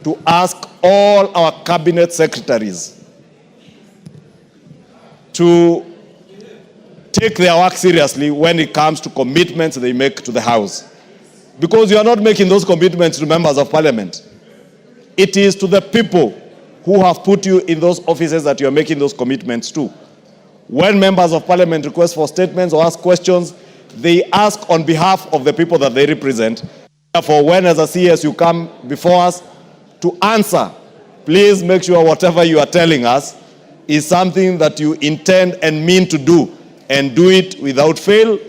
to ask all our cabinet secretaries to take their work seriously when it comes to commitments they make to the House. Because you are not making those commitments to members of parliament. It is to the people who have put you in those offices that you are making those commitments to. When members of parliament request for statements or ask questions, they ask on behalf of the people that they represent. Therefore, when as a CS you come before us to answer, please make sure whatever you are telling us is something that you intend and mean to do, and do it without fail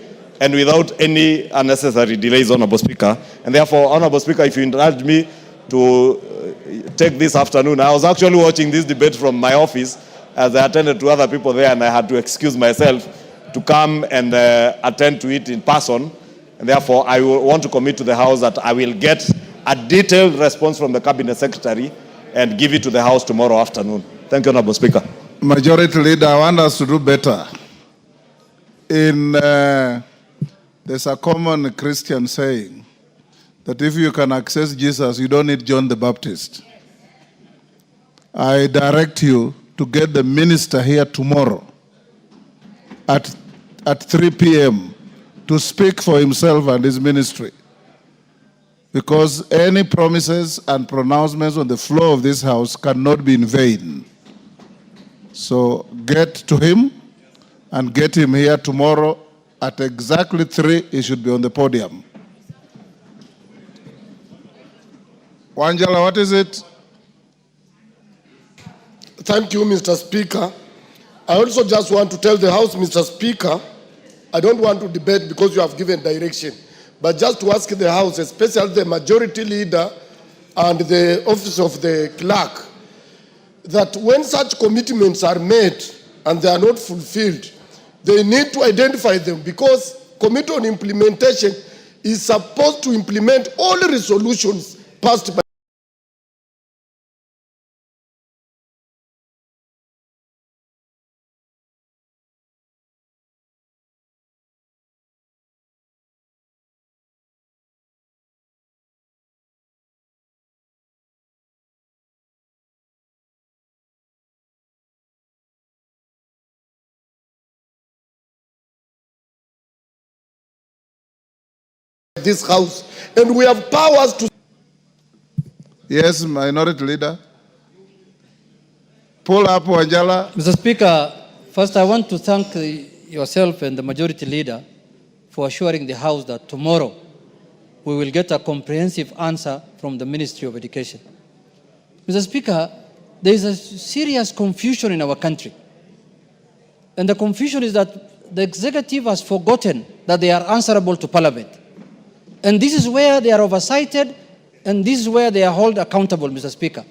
and without any unnecessary delays, Honorable Speaker. And therefore, Honorable Speaker, if you encourage me to take this afternoon, I was actually watching this debate from my office as I attended to other people there, and I had to excuse myself to come and attend to it in person. And therefore, I will want to commit to the House that I will get a detailed response from the Cabinet Secretary and give it to the House tomorrow afternoon. Thank you, Honorable Speaker. Majority Leader, I want us to do better. There's a common Christian saying that if you can access Jesus, you don't need John the Baptist. I direct you to get the minister here tomorrow at 3 p.m. to speak for himself and his ministry. Because any promises and pronouncements on the floor of this House cannot be in vain. So get to him and get him here tomorrow at exactly 3. He should be on the podium. Wanjala, what is it? Thank you, Mr. Speaker. I also just want to tell the House, Mr. Speaker, I don't want to debate because you have given direction, but just to ask the House, especially the Majority Leader and the Office of the Clerk, that when such commitments are made and they are not fulfilled, they need to identify them, because Committee on Implementation is supposed to implement all the resolutions passed by this House, and we have powers to... Yes, Minority Leader. Pull up, Wanjala. Mr. Speaker, first I want to thank yourself and the Majority Leader for assuring the House that tomorrow we will get a comprehensive answer from the Ministry of Education. Mr. Speaker, there is a serious confusion in our country. And the confusion is that the executive has forgotten that they are answerable to Parliament. And this is where they are oversighted, and this is where they are held accountable, Mr. Speaker.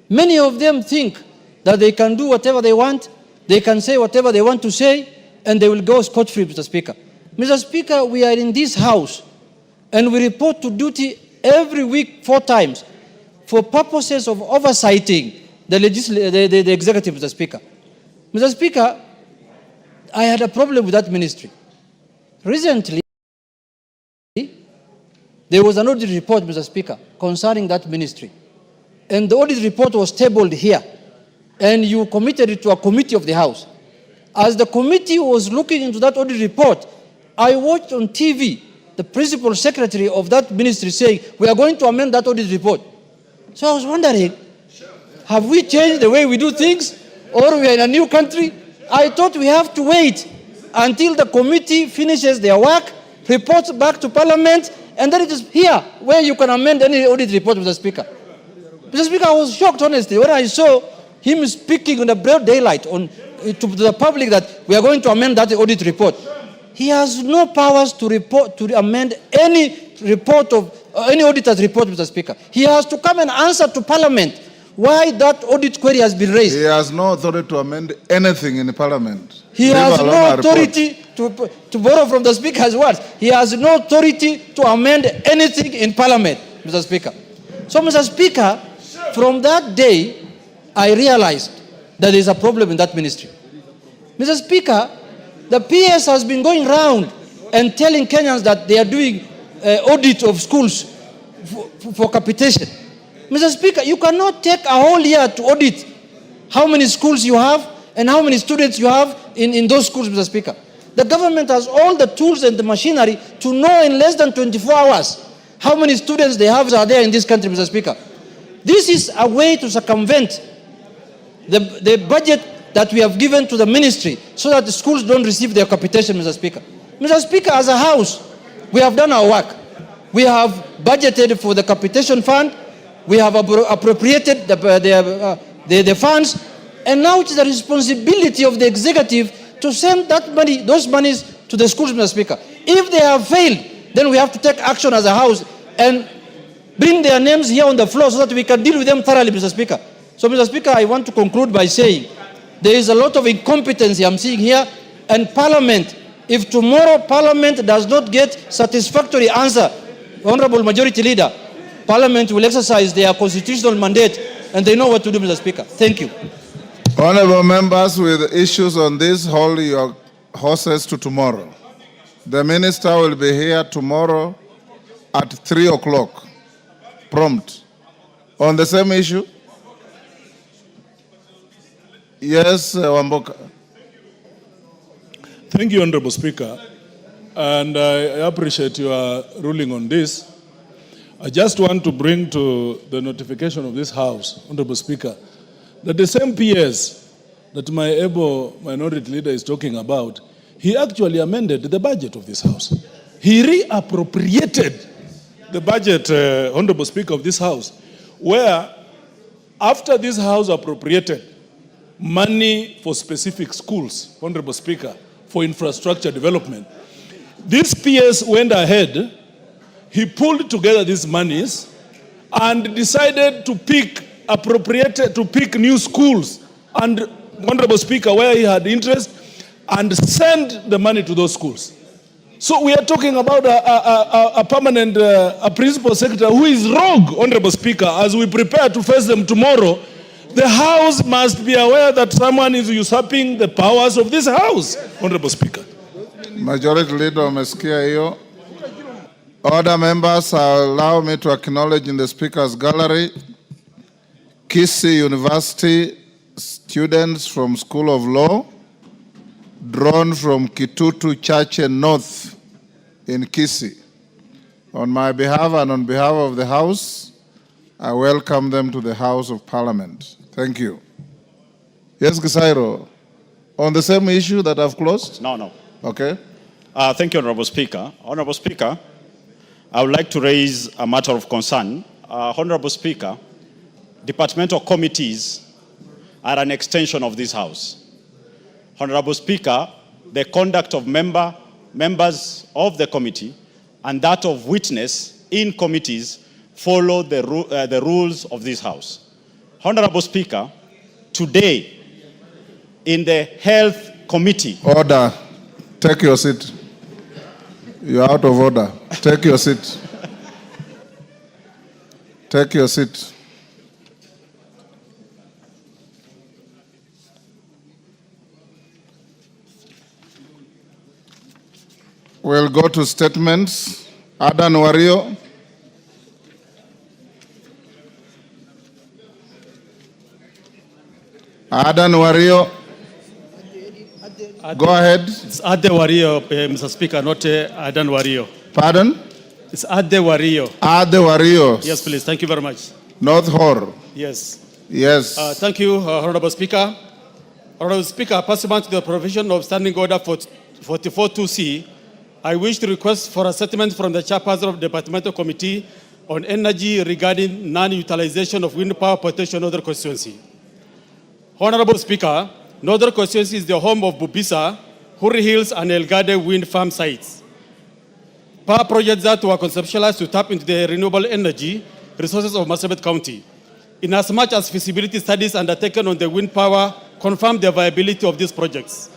Many of them think that they can do whatever they want, they can say whatever they want to say, and they will go scot-free, Mr. Speaker. Mr. Speaker, we are in this House, and we report to duty every week 4 times for purposes of oversighting the executive, Mr. Speaker. Mr. Speaker, I had a problem with that ministry. Recently, there was an audit report, Mr. Speaker, concerning that ministry. And the audit report was tabled here. And you committed it to a committee of the House. As the committee was looking into that audit report, I watched on TV the principal secretary of that ministry saying, we are going to amend that audit report. So I was wondering, have we changed the way we do things? Or we are in a new country? I thought we have to wait until the committee finishes their work, reports back to Parliament, and then it is here where you can amend any audit report, Mr. Speaker. Mr. Speaker, I was shocked, honestly, when I saw him speaking in the broad daylight to the public that we are going to amend that audit report. He has no powers to amend any report of any auditor's report, Mr. Speaker. He has to come and answer to Parliament why that audit query has been raised. He has no authority to amend anything in the Parliament. He has no authority to borrow from the Speaker's words. He has no authority to amend anything in Parliament, Mr. Speaker. So, Mr. Speaker, from that day, I realized that there is a problem in that ministry. Mr. Speaker, the PS has been going around and telling Kenyans that they are doing audit of schools for capitation. Mr. Speaker, you cannot take a whole year to audit how many schools you have and how many students you have in those schools, Mr. Speaker. The government has all the tools and the machinery to know in less than 24 hours how many students they have are there in this country, Mr. Speaker. This is a way to circumvent the budget that we have given to the ministry so that the schools don't receive their capitation, Mr. Speaker. Mr. Speaker, as a House, we have done our work. We have budgeted for the capitation fund. We have appropriated the funds. And now it's the responsibility of the executive to send that money, those monies to the schools, Mr. Speaker. If they have failed, then we have to take action as a House and bring their names here on the floor so that we can deal with them thoroughly, Mr. Speaker. So, Mr. Speaker, I want to conclude by saying there is a lot of incompetency I'm seeing here, and Parliament, if tomorrow Parliament does not get satisfactory answer, Honorable Majority Leader, Parliament will exercise their constitutional mandate and they know what to do, Mr. Speaker. Thank you. Honorable members, with issues on this, hold your horses to tomorrow. The minister will be here tomorrow at 3 o'clock, prompt. On the same issue? Yes, Wamboka. Thank you, Honorable Speaker, and I appreciate your ruling on this. I just want to bring to the notification of this House, Honorable Speaker, that the same PS that my able minority leader is talking about, he actually amended the budget of this House. He reappropriated the budget, Honorable Speaker, of this House, where after this House appropriated money for specific schools, Honorable Speaker, for infrastructure development, this PS went ahead, he pulled together these monies and decided to pick new schools, and Honorable Speaker, where he had interest, and send the money to those schools. So we are talking about a permanent, a principal secretary who is rogue, Honorable Speaker. As we prepare to face them tomorrow, the House must be aware that someone is usurping the powers of this House, Honorable Speaker. Majority Leader umesikia hiyo. Other members, allow me to acknowledge in the Speaker's gallery Kisii University students from School of Law, drawn from Kitutu Church North in Kisii. On my behalf and on behalf of the House, I welcome them to the House of Parliament. Thank you. Yes, Gisairo, on the same issue that I've closed? No. Okay. Thank you, Honorable Speaker. Honorable Speaker, I would like to raise a matter of concern. Honorable Speaker, departmental committees are an extension of this House. Honorable Speaker, the conduct of members of the committee and that of witness in committees follow the rules of this House. Honorable Speaker, today in the Health Committee... Order. Take your seat. You're out of order. Take your seat. Take your seat. We'll go to statements. Adan Wario. Adan Wario. Go ahead. It's Ade Wario, Mr. Speaker, not Adan Wario. Pardon? It's Ade Wario. Ade Wario. Yes, please. Thank you very much. North Hor. Yes. Yes. Thank you, Honorable Speaker. Honorable Speaker, pursuant to the provision of Standing Order 44.2c, I wish to request for a statement from the chairperson of the Departmental Committee on Energy regarding non-utilization of wind power potential in Northern Constituency. Honorable Speaker, Northern Constituency is the home of Bubisa, Huri Hills, and Elgade wind farm sites. Power projects that were conceptualized to tap into the renewable energy resources of Marsabit County. Inasmuch as feasibility studies undertaken on the wind power confirm the viability of these projects,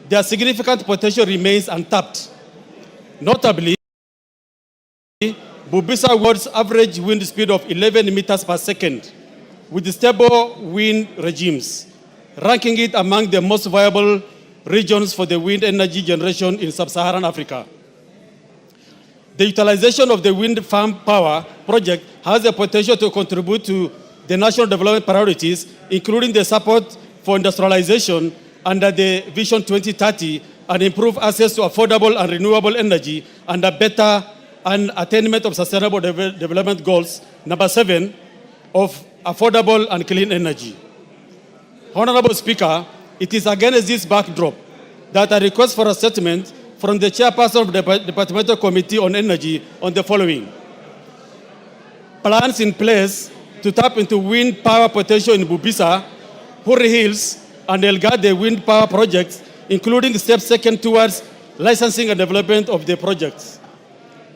their significant potential remains untapped. Notably, Bubisa world's average wind speed of 11 meters per second with stable wind regimes, ranking it among the most viable regions for the wind energy generation in sub-Saharan Africa. The utilization of the wind farm power project has the potential to contribute to the national development priorities, including the support for industrialization under the Vision 2030 and improve access to affordable and renewable energy and a better and attainment of sustainable development goals. Number 7, of affordable and clean energy. Honorable Speaker, it is against this backdrop that I request for a statement from the chairperson of the Departmental Committee on Energy on the following. Plans in place to tap into wind power potential in Bubisa, Huri Hills, and Elgade wind power projects, including steps taken towards licensing and development of the projects.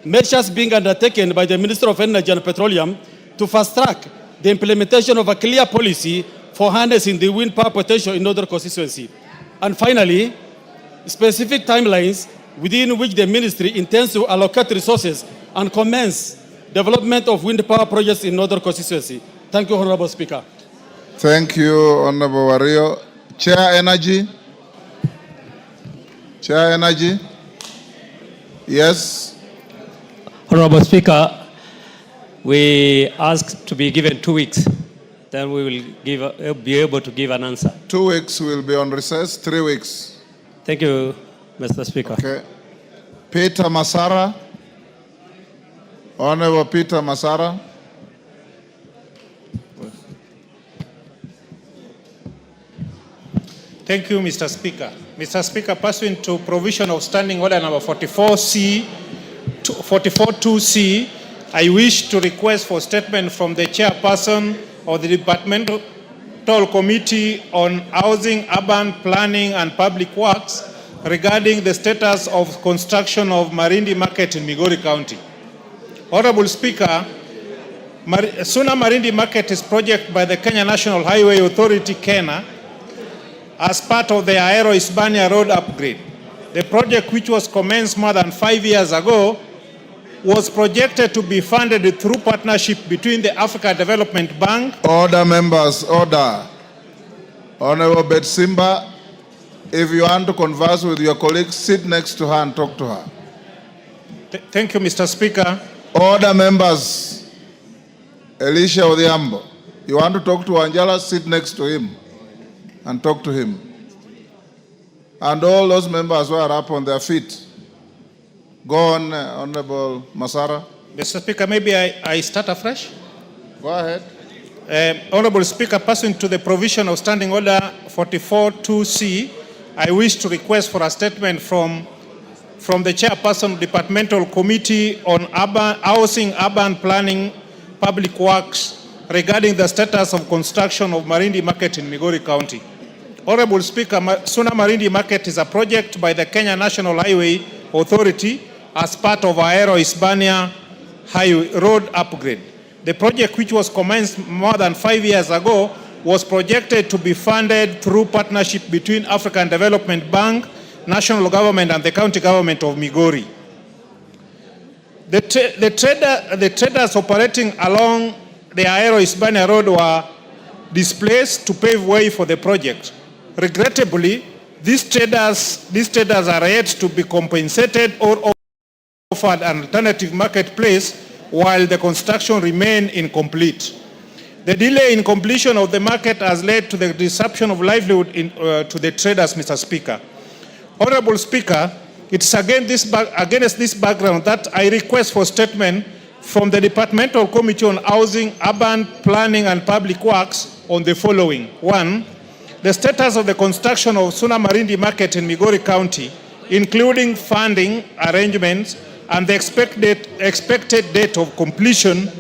Measures being undertaken by the Minister of Energy and Petroleum to fast-track the implementation of a clear policy for harnessing the wind power potential in Northern constituency. And finally, specific timelines within which the ministry intends to allocate resources and commence development of wind power projects in Northern constituency. Thank you, Honorable Speaker. Thank you, Honorable Wario. Chair Energy. Chair Energy. Yes. Honorable Speaker, we ask to be given 2 weeks. Then we will be able to give an answer. 2 weeks will be on recess, 3 weeks. Thank you, Mr. Speaker. Okay. Peter Masara. Honorable Peter Masara. Thank you, Mr. Speaker. Mr. Speaker, pursuant to provision of Standing Order number 44.2c, I wish to request for statement from the chairperson of the Departmental Committee on Housing, Urban Planning and Public Works regarding the status of construction of Marindi Market in Migori County. Honorable Speaker, Suna Marindi Market is project by the Kenya National Highway Authority, KENA, as part of the Ahero Hispania Road upgrade. The project, which was commenced more than 5 years ago, was projected to be funded through partnership between the Africa Development Bank. Order, members, order. Honorable Betsimba, if you want to converse with your colleagues, sit next to her and talk to her. Thank you, Mr. Speaker. Order, members. Elisha Odhiambo, you want to talk to Angela, sit next to him and talk to him. And all those members who are up on their feet. Go on, Honorable Masara. Mr. Speaker, maybe I start afresh? Go ahead. Honorable Speaker, pursuant to the provision of Standing Order 44.2c, I wish to request for a statement from the chairperson of the Departmental Committee on Housing, Urban Planning, Public Works regarding the status of construction of Marindi Market in Migori County. Honorable Speaker, Suna Marindi Market is a project by the Kenya National Highway Authority as part of Ahero Hispania Highway Road upgrade. The project, which was commenced more than 5 years ago, was projected to be funded through partnership between African Development Bank, national government, and the county government of Migori. The traders operating along the Ahero Hispania Road were displaced to pave way for the project. Regrettably, these traders are yet to be compensated or offered an alternative marketplace while the construction remains incomplete. The delay in completion of the market has led to the disruption of livelihood to the traders, Mr. Speaker. Honorable Speaker, it's against this background that I request for statement from the Departmental Committee on Housing, Urban Planning and Public Works on the following. 1, the status of the construction of Suna Marindi Market in Migori County, including funding arrangements and the expected date of completion,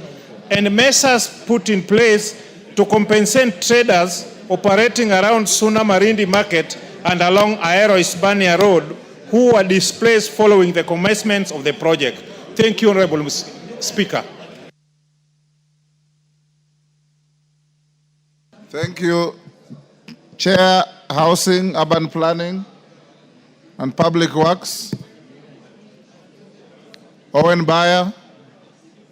and measures put in place to compensate traders operating around Suna Marindi Market and along Ahero Hispania Road who were displaced following the commencement of the project. Thank you, Honorable Speaker. Thank you. Chair, Housing, Urban Planning and Public Works. Owen Bayer,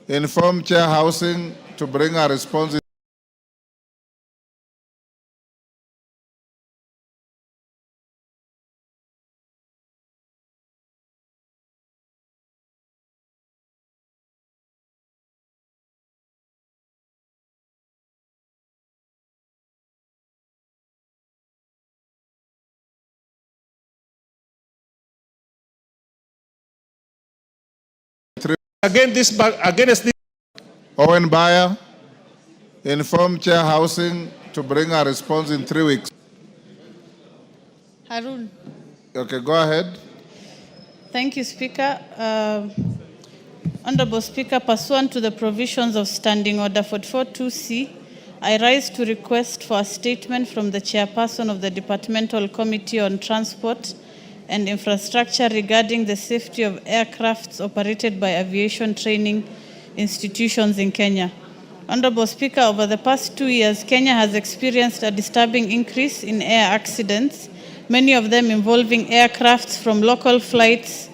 inform Chair Housing to bring a response. against this. Owen Bayer, inform Chair Housing to bring a response in 3 weeks. Harun. Okay, go ahead. Thank you, Speaker. Honorable Speaker, pursuant to the provisions of Standing Order 44.2c, I rise to request for a statement from the Chairperson of the Departmental Committee on Transport and Infrastructure regarding the safety of aircrafts operated by aviation training institutions in Kenya. Honorable Speaker, over the past 2 years, Kenya has experienced a disturbing increase in air accidents, many of them involving aircrafts from local flight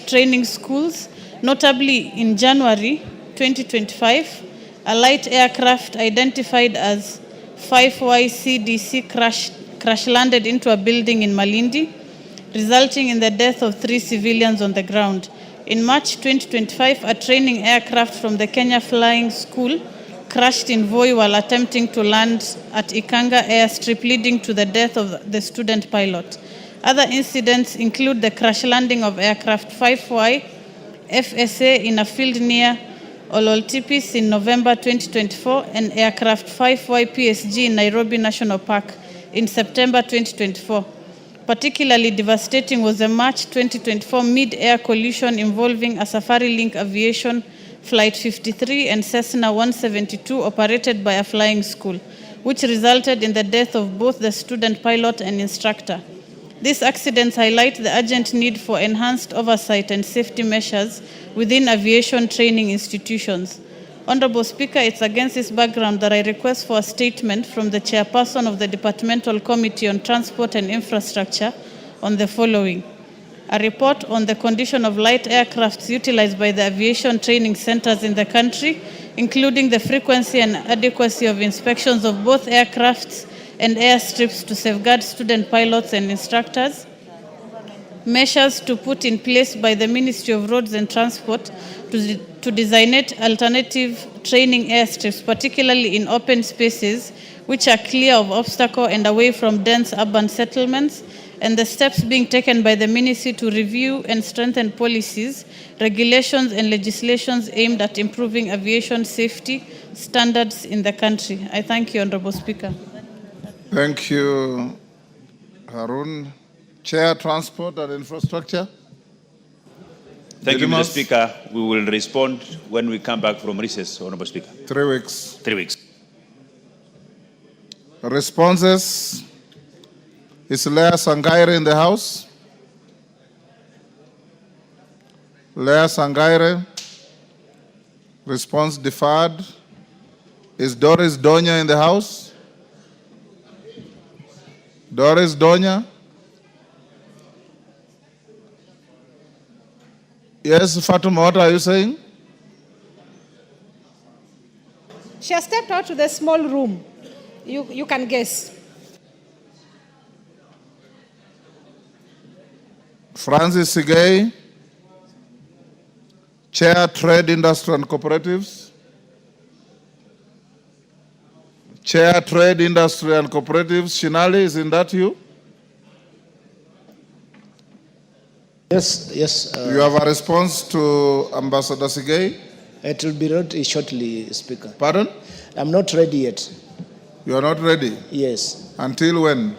training schools. Notably, in January 2025, a light aircraft identified as 5YCDC crash landed into a building in Malindi, resulting in the death of 3 civilians on the ground. In March 2025, a training aircraft from the Kenya Flying School crashed in Voi while attempting to land at Ikanga airstrip, leading to the death of the student pilot. Other incidents include the crash landing of aircraft 5Y FSA in a field near Ololtipis in November 2024 and aircraft 5Y PSG in Nairobi National Park in September 2024. Particularly devastating was a March 2024 mid-air collision involving a Safari Link Aviation Flight 53 and Cessna 172 operated by a flying school, which resulted in the death of both the student pilot and instructor. These accidents highlight the urgent need for enhanced oversight and safety measures within aviation training institutions. Honorable Speaker, it's against this background that I request for a statement from the Chairperson of the Departmental Committee on Transport and Infrastructure on the following. A report on the condition of light aircrafts utilized by the aviation training centers in the country, including the frequency and adequacy of inspections of both aircrafts and airstrips to safeguard student pilots and instructors. Measures to put in place by the Ministry of Roads and Transport to designate alternative training airstrips, particularly in open spaces which are clear of obstacle and away from dense urban settlements, and the steps being taken by the Ministry to review and strengthen policies, regulations, and legislations aimed at improving aviation safety standards in the country. I thank you, Honorable Speaker. Thank you, Harun. Chair, Transport and Infrastructure. Thank you, Mr. Speaker. We will respond when we come back from recess, Honorable Speaker. 3 weeks. 3 weeks. Responses. Is Leah Sangaire in the House? Leah Sangaire. Response deferred. Is Doris Donya in the House? Doris Donya? Yes, Fatuma, what are you saying? She has stepped out to the small room. You can guess. Francis Sigay, Chair, Trade, Industry and Cooperatives. Chair, Trade, Industry and Cooperatives. Shinali, isn't that you? Yes, yes. You have a response to Ambassador Sigay? It will be ready shortly, Speaker. Pardon? I'm not ready yet. You are not ready? Yes. Until when?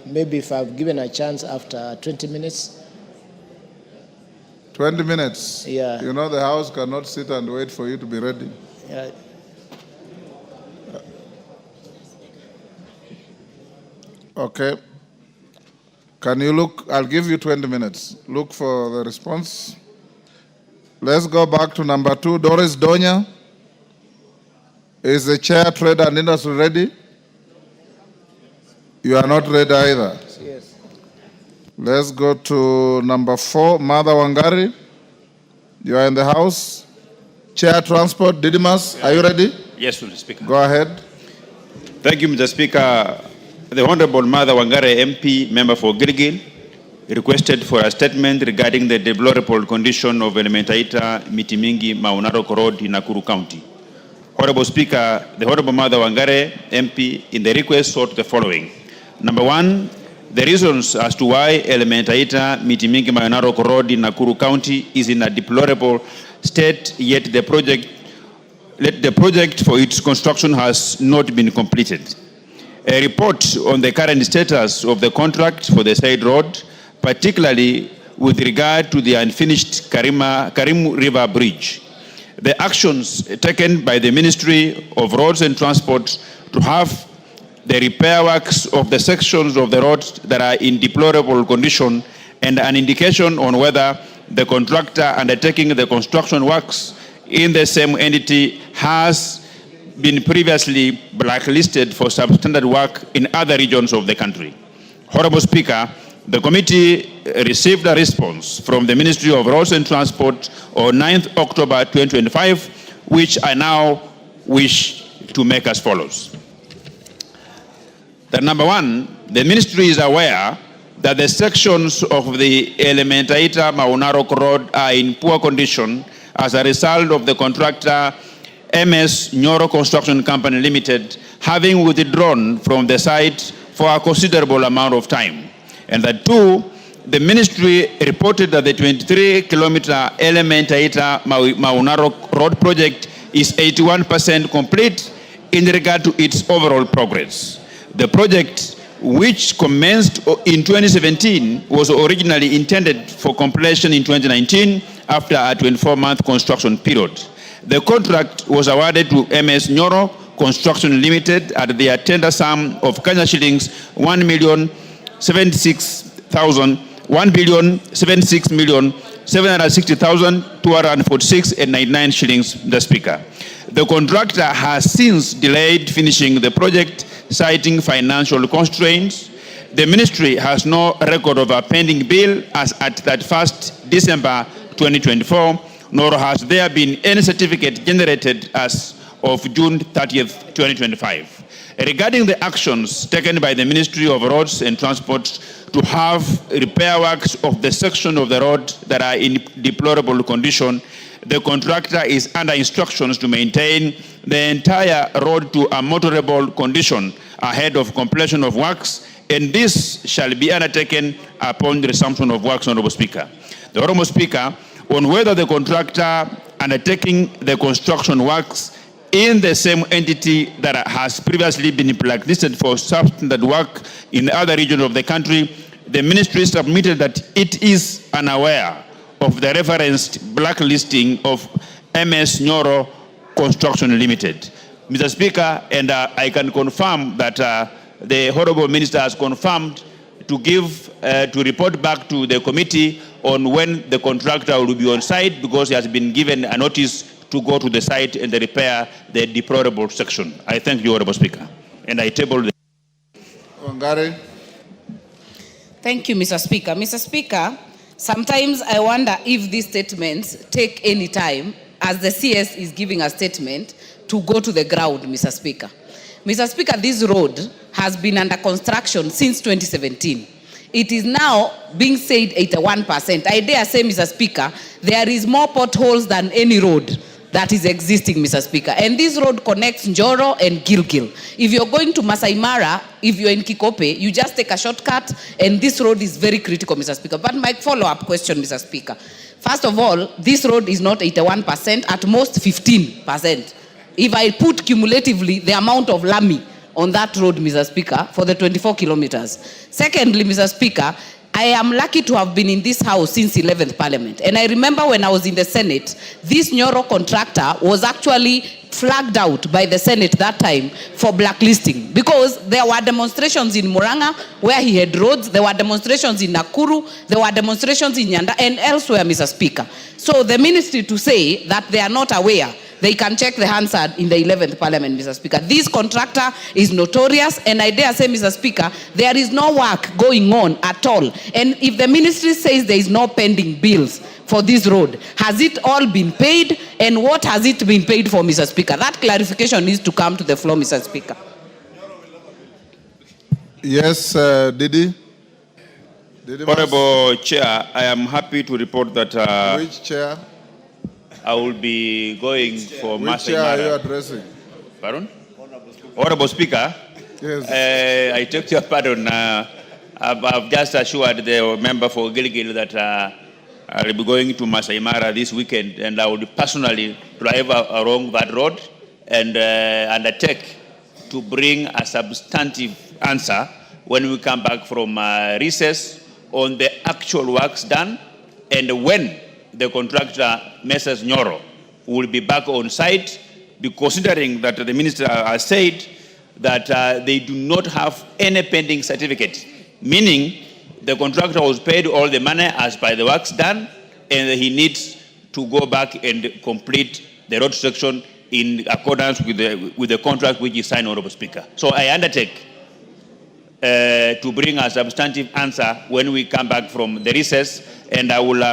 Maybe if I've given a chance after 20 minutes. 20 minutes? Yeah. You know the House cannot sit and wait for you to be ready. Yeah. Okay. Can you look? I'll give you 20 minutes. Look for the response. Let's go back to number 2. Doris Donya. Is the Chair, Trade and Industry ready? You are not ready either. Yes. Let's go to number 4. Mother Wangari. You are in the House. Chair, Transport, Didymus. Are you ready? Yes, Mr. Speaker. Go ahead. Thank you, Mr. Speaker. The Honorable Mother Wangare MP, member for Gilgil, requested for a statement regarding the deplorable condition of Elementaita Mitimingi Maunarok Road in Nakuru County. Honorable Speaker, the Honorable Mother Wangare MP in the request sought the following. Number 1, The reasons as to why Elementaita Mitimingi Mayonarok Road in Nakuru County is in a deplorable state, yet the project for its construction has not been completed. A report on the current status of the contract for the said road, particularly with regard to the unfinished Karim River Bridge. The actions taken by the Ministry of Roads and Transport to have the repair works of the sections of the road that are in deplorable condition, and an indication on whether the contractor undertaking the construction works in the same entity has been previously blacklisted for substandard work in other regions of the country. Honorable Speaker, the committee received a response from the Ministry of Roads and Transport on 9th October 2025, which I now wish to make as follows. That number one, the ministry is aware that the sections of the Elementaita Maunarok Road are in poor condition as a result of the contractor MS Nyoro Construction Company Limited having withdrawn from the site for a considerable amount of time. And that two, the ministry reported that the 23-kilometer Elementaita Maunarok Road project is 81% complete in regard to its overall progress. The project, which commenced in 2017, was originally intended for completion in 2019 after a 24-month construction period. The contract was awarded to MS Nyoro Construction Limited at the tender sum of Kenya shillings 1,076,760,246.99 shillings, the Speaker. The contractor has since delayed finishing the project, citing financial constraints. The ministry has no record of a pending bill as at 31st December 2024, nor has there been any certificate generated as of June 30th, 2025. Regarding the actions taken by the Ministry of Roads and Transport to have repair works of the section of the road that are in deplorable condition, the contractor is under instructions to maintain the entire road to a motorable condition ahead of completion of works, and this shall be undertaken upon the resumption of works, Honorable Speaker. The Honorable Speaker, on whether the contractor undertaking the construction works in the same entity that has previously been blacklisted for substandard work in other regions of the country, the ministry submitted that it is unaware of the referenced blacklisting of MS Nyoro Construction Limited. Mr. Speaker, and I can confirm that the Honorable Minister has confirmed to report back to the committee on when the contractor will be on site, because he has been given a notice to go to the site and repair the deplorable section. I thank you, Honorable Speaker. And I table the... Wangari. Thank you, Mr. Speaker. Mr. Speaker, sometimes I wonder if these statements take any time, as the CS is giving a statement, to go to the ground, Mr. Speaker. Mr. Speaker, this road has been under construction since 2017. It is now being said 81%. I dare say, Mr. Speaker, there is more potholes than any road that is existing, Mr. Speaker. And this road connects Njoro and Gilgil. If you're going to Masai Mara, if you're in Kikope, you just take a shortcut, and this road is very critical, Mr. Speaker. But my follow-up question, Mr. Speaker. First of all, this road is not 81%, at most 15%. If I put cumulatively the amount of lami on that road, Mr. Speaker, for the 24 kilometers. Secondly, Mr. Speaker, I am lucky to have been in this house since 11th Parliament. And I remember when I was in the Senate, this Nyoro contractor was actually flagged out by the Senate that time for blacklisting, because there were demonstrations in Muranga where he had roads, there were demonstrations in Nakuru, there were demonstrations in Nyanda and elsewhere, Mr. Speaker. So the ministry to say that they are not aware, they can check the Hansard in the 11th Parliament, Mr. Speaker. This contractor is notorious, and I dare say, Mr. Speaker, there is no work going on at all. And if the ministry says there is no pending bills for this road, has it all been paid? And what has it been paid for, Mr. Speaker? That clarification needs to come to the floor, Mr. Speaker. Yes, Didi. Honorable Chair, I am happy to report that... Which chair? I will be going for Masai Mara. Which chair are you addressing? Pardon? Honorable Speaker. Yes. I take your pardon. I I've just assured the member for Gilgil that I'll be going to Masai Mara this weekend, and I will personally drive along that road and undertake to bring a substantive answer when we come back from recess on the actual works done and when the contractor, Messrs. Nyoro, will be back on site, considering that the minister has said that they do not have any pending certificate, meaning the contractor was paid all the money as by the works done, and he needs to go back and complete the road section in accordance with the contract which is signed, Honorable Speaker. So I undertake to bring a substantive answer when we come back from the recess, and I will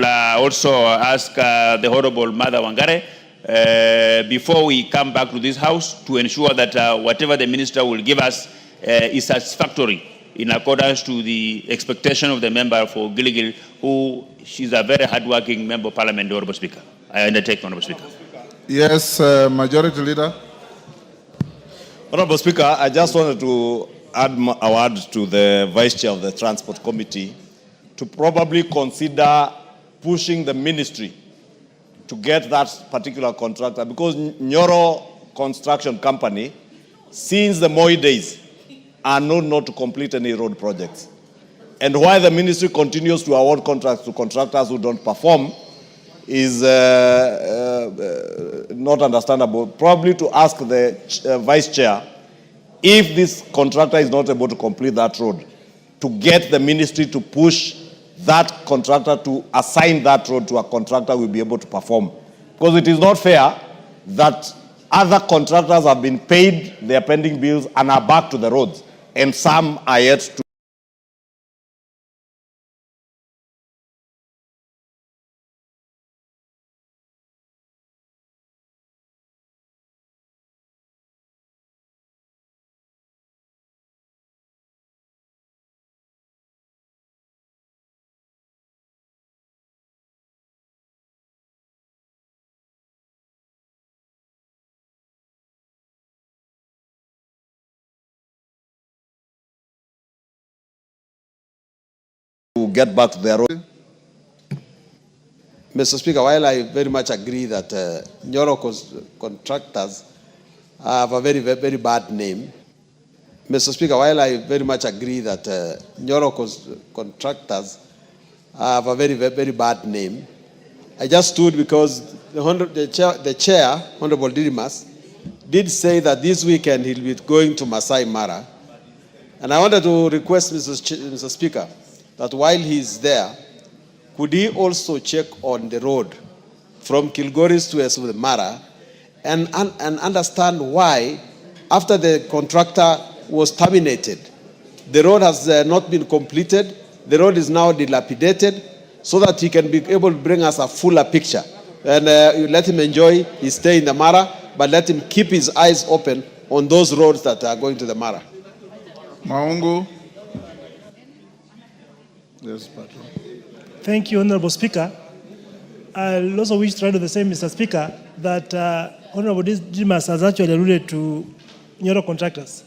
also ask the Honorable Mother Wangare before we come back to this house to ensure that whatever the minister will give us is satisfactory in accordance to the expectation of the member for Gilgil, who she's a very hardworking member of Parliament, Honorable Speaker. I undertake, Honorable Speaker. Yes, Majority Leader. Honorable Speaker, I just wanted to add a word to the Vice Chair of the Transport Committee to probably consider pushing the ministry to get that particular contractor, because Nyoro Construction Company, since the Moi days, are known not to complete any road projects. And why the ministry continues to award contracts to contractors who don't perform is not understandable. Probably to ask the Vice Chair, if this contractor is not able to complete that road, to get the ministry to push that contractor to assign that road to a contractor who will be able to perform. Because it is not fair that other contractors have been paid their pending bills and are back to the roads, and some are yet to. Get back to their road. Mr. Speaker, while I very much agree that Nyoro contractors have a very, very bad name, Mr. Speaker, while I very much agree that Nyoro contractors have a very, very bad name, I just stood because the chair, Honorable Didimas, did say that this weekend he'll be going to Masai Mara. And I wanted to request Mr. Speaker, that while he's there, could he also check on the road from Kilgoris to Mara and understand why, after the contractor was terminated, the road has not been completed, the road is now dilapidated, so that he can be able to bring us a fuller picture. And let him enjoy his stay in the Mara, but let him keep his eyes open on those roads that are going to the Mara. Maungu. Yes, Patron. Thank you, Honorable Speaker. I also wish to add the same, Mr. Speaker, that Honorable Dimas has actually alluded to Nyoro contractors.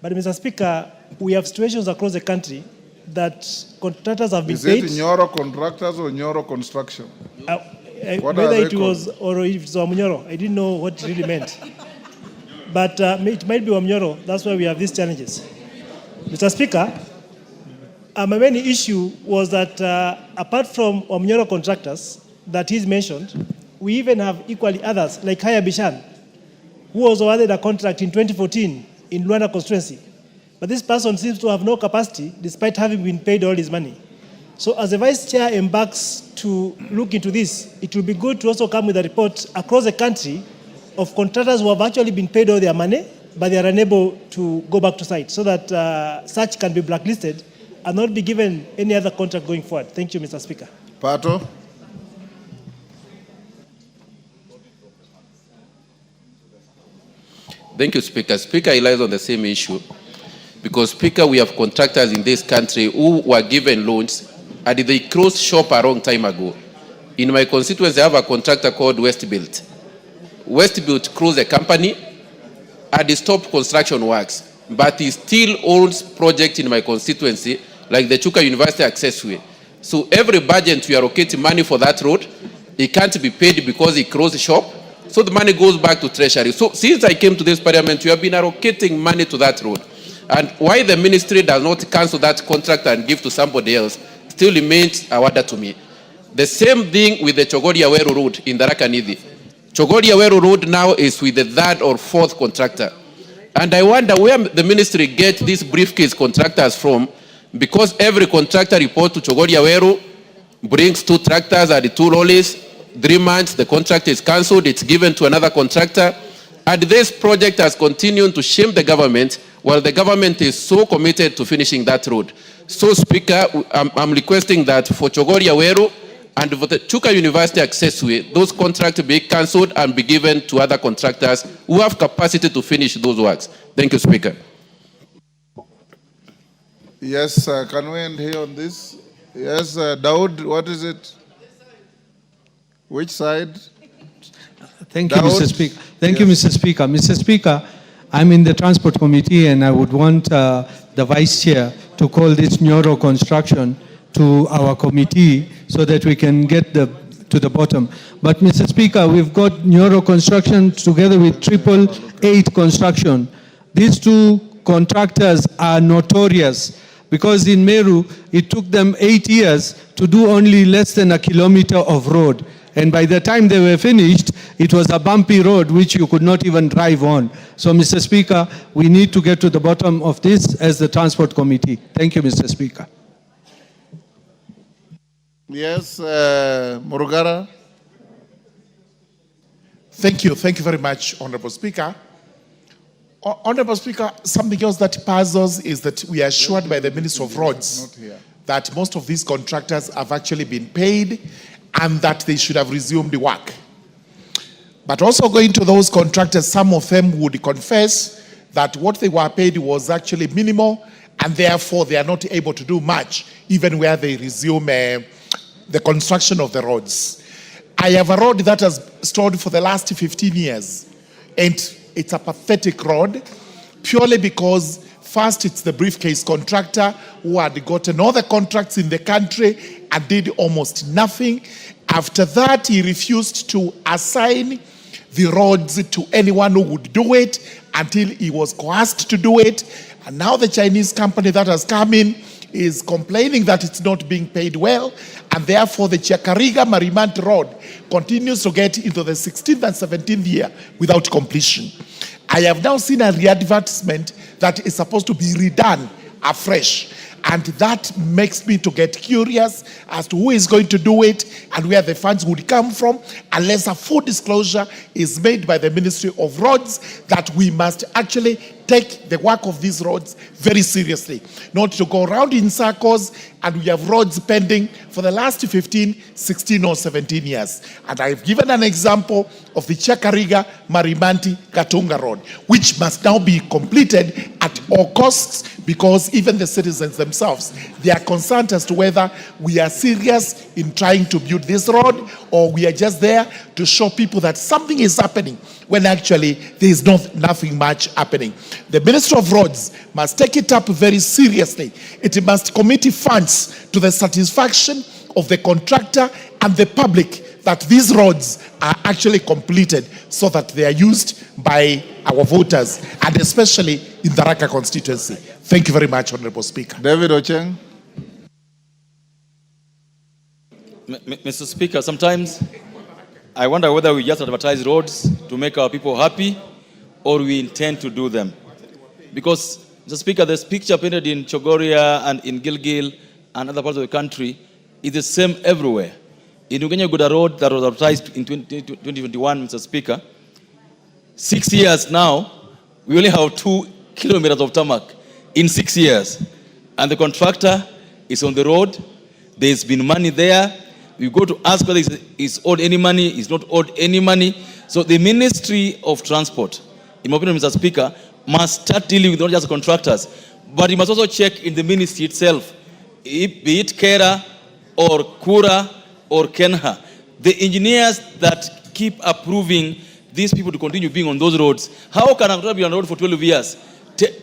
But, Mr. Speaker, we have situations across the country that contractors have been paid. Is it Nyoro contractors or Nyoro construction? Whether it was or if it was Nyoro, I didn't know what it really meant. But it might be Nyoro. That's why we have these challenges. Mr. Speaker, my main issue was that apart from Nyoro contractors that he's mentioned, we even have equally others like Haya Bishan, who was awarded a contract in 2014 in Luanda constituency. But this person seems to have no capacity despite having been paid all his money. So as the Vice Chair embarks to look into this, it will be good to also come with a report across the country of contractors who have actually been paid all their money, but they are unable to go back to site, so that such can be blacklisted and not be given any other contract going forward. Thank you, Mr. Speaker. Pato. Thank you, Speaker. Speaker relies on the same issue because, Speaker, we have contractors in this country who were given loans and they closed shop a long time ago. In my constituency, I have a contractor called Westbuilt. Westbuilt closed the company and they stopped construction works. but he still owns projects in my constituency, like the Chuka University Accessway. So every budget we allocate money for that road, it can't be paid because he closed the shop. So the money goes back to Treasury. So since I came to this parliament, we have been allocating money to that road. And why the ministry does not cancel that contract and give to somebody else still remains a wonder to me. The same thing with the Chogoria-Weru Road in Tharaka-Nithi. Chogoria-Weru Road now is with the third or fourth contractor. And I wonder where the ministry gets these briefcase contractors from, because every contractor reports to Chogoria-Weru, brings 2 tractors and 2 lorries, 3 months, the contract is cancelled, it's given to another contractor. And this project has continued to shame the government, while the government is so committed to finishing that road. So, Speaker, I'm requesting that for Chogoria-Weru and for the Chuka University Accessway, those contracts be cancelled and be given to other contractors who have capacity to finish those works. Thank you, Speaker. Yes, can we end here on this? Yes, Daud, what is it? Which side? Thank you, Mr. Speaker. Thank you, Mr. Speaker. Mr. Speaker, I'm in the Transport Committee and I would want the Vice Chair to call this Nyoro construction to our committee so that we can get to the bottom. But Mr. Speaker, we've got Nyoro construction together with 888 construction. These 2 contractors are notorious because in Meru, it took them 8 years to do only less than a kilometer of road. And by the time they were finished, it was a bumpy road which you could not even drive on. So, Mr. Speaker, we need to get to the bottom of this as the Transport Committee. Thank you, Mr. Speaker. Yes, Murugara. Thank you very much, Honorable Speaker. Honorable Speaker, something else that puzzles is that we are assured by the Minister of Roads that most of these contractors have actually been paid and that they should have resumed the work. But also going to those contractors, some of them would confess that what they were paid was actually minimal and therefore they are not able to do much even where they resume the construction of the roads. I have a road that has stood for the last 15 years and it's a pathetic road purely because first it's the briefcase contractor who had gotten all the contracts in the country and did almost nothing. After that, he refused to assign the roads to anyone who would do it until he was coerced to do it. And now the Chinese company that has come in is complaining that it's not being paid well, and therefore the Chakariga-Marimanti Road continues to get into the 16th and 17th year without completion. I have now seen a re-advertisement that is supposed to be redone afresh. And that makes me to get curious as to who is going to do it and where the funds would come from, unless a full disclosure is made by the Ministry of Roads that we must actually take the work of these roads very seriously. Not to go around in circles and we have roads pending for the last 15, 16 or 17 years. And I've given an example of the Chakariga-Marimanti-Katunga Road, which must now be completed at all costs because even the citizens themselves, they are concerned as to whether we are serious in trying to build this road or we are just there to show people that something is happening when actually there is nothing much happening. The Minister of Roads must take it up very seriously. It must commit funds to the satisfaction of the contractor and the public that these roads are actually completed so that they are used by our voters and especially in the Raka constituency. Thank you very much, Honorable Speaker. David Ocheng. Mr. Speaker, sometimes I wonder whether we just advertise roads to make our people happy or we intend to do them. Because, Mr. Speaker, the picture painted in Chogoria and in Gilgil and other parts of the country is the same everywhere. In Ugenya-Guda Road that was advertised in 2021, Mr. Speaker, 6 years now, we only have 2 kilometers of tarmac in 6 years. And the contractor is on the road. There's been money there. We go to ask whether he's owed any money, he's not owed any money. So the Ministry of Transport, in my opinion, Mr. Speaker, must start dealing with not just contractors, but he must also check in the ministry itself, be it Kera or Kura or Kenha. The engineers that keep approving these people to continue being on those roads, how can a contractor be on the road for 12 years,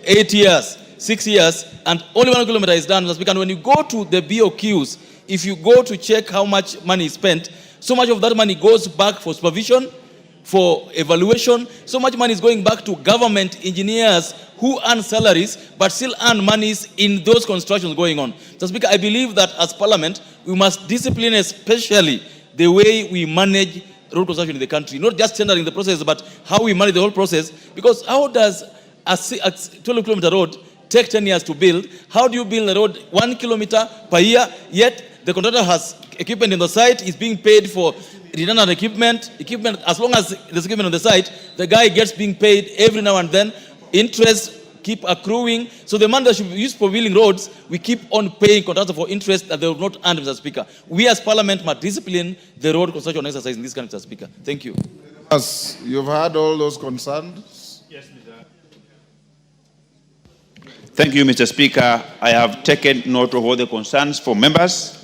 8 years, 6 years, and only 1 kilometer is done, Mr. Speaker. And when you go to the BOQs, if you go to check how much money is spent, so much of that money goes back for supervision, for evaluation. So much money is going back to government engineers who earn salaries but still earn monies in those constructions going on. Mr. Speaker, I believe that as Parliament, we must discipline especially the way we manage road construction in the country. Not just tendering the process, but how we manage the whole process. Because how does a 12-kilometer road take 10 years to build? How do you build a road 1 kilometer per year, yet the contractor has equipment in the site, is being paid for redundant equipment, as long as there's equipment on the site, the guy gets being paid every now and then, interest keep accruing, so the money that should be used for building roads, we keep on paying contractors for interest that they will not earn, Mr. Speaker. We as Parliament must discipline the road construction exercise in this country, Mr. Speaker. Thank you. As you've heard all those concerns. Yes, Mr. Thank you, Mr. Speaker. I have taken note of all the concerns for members,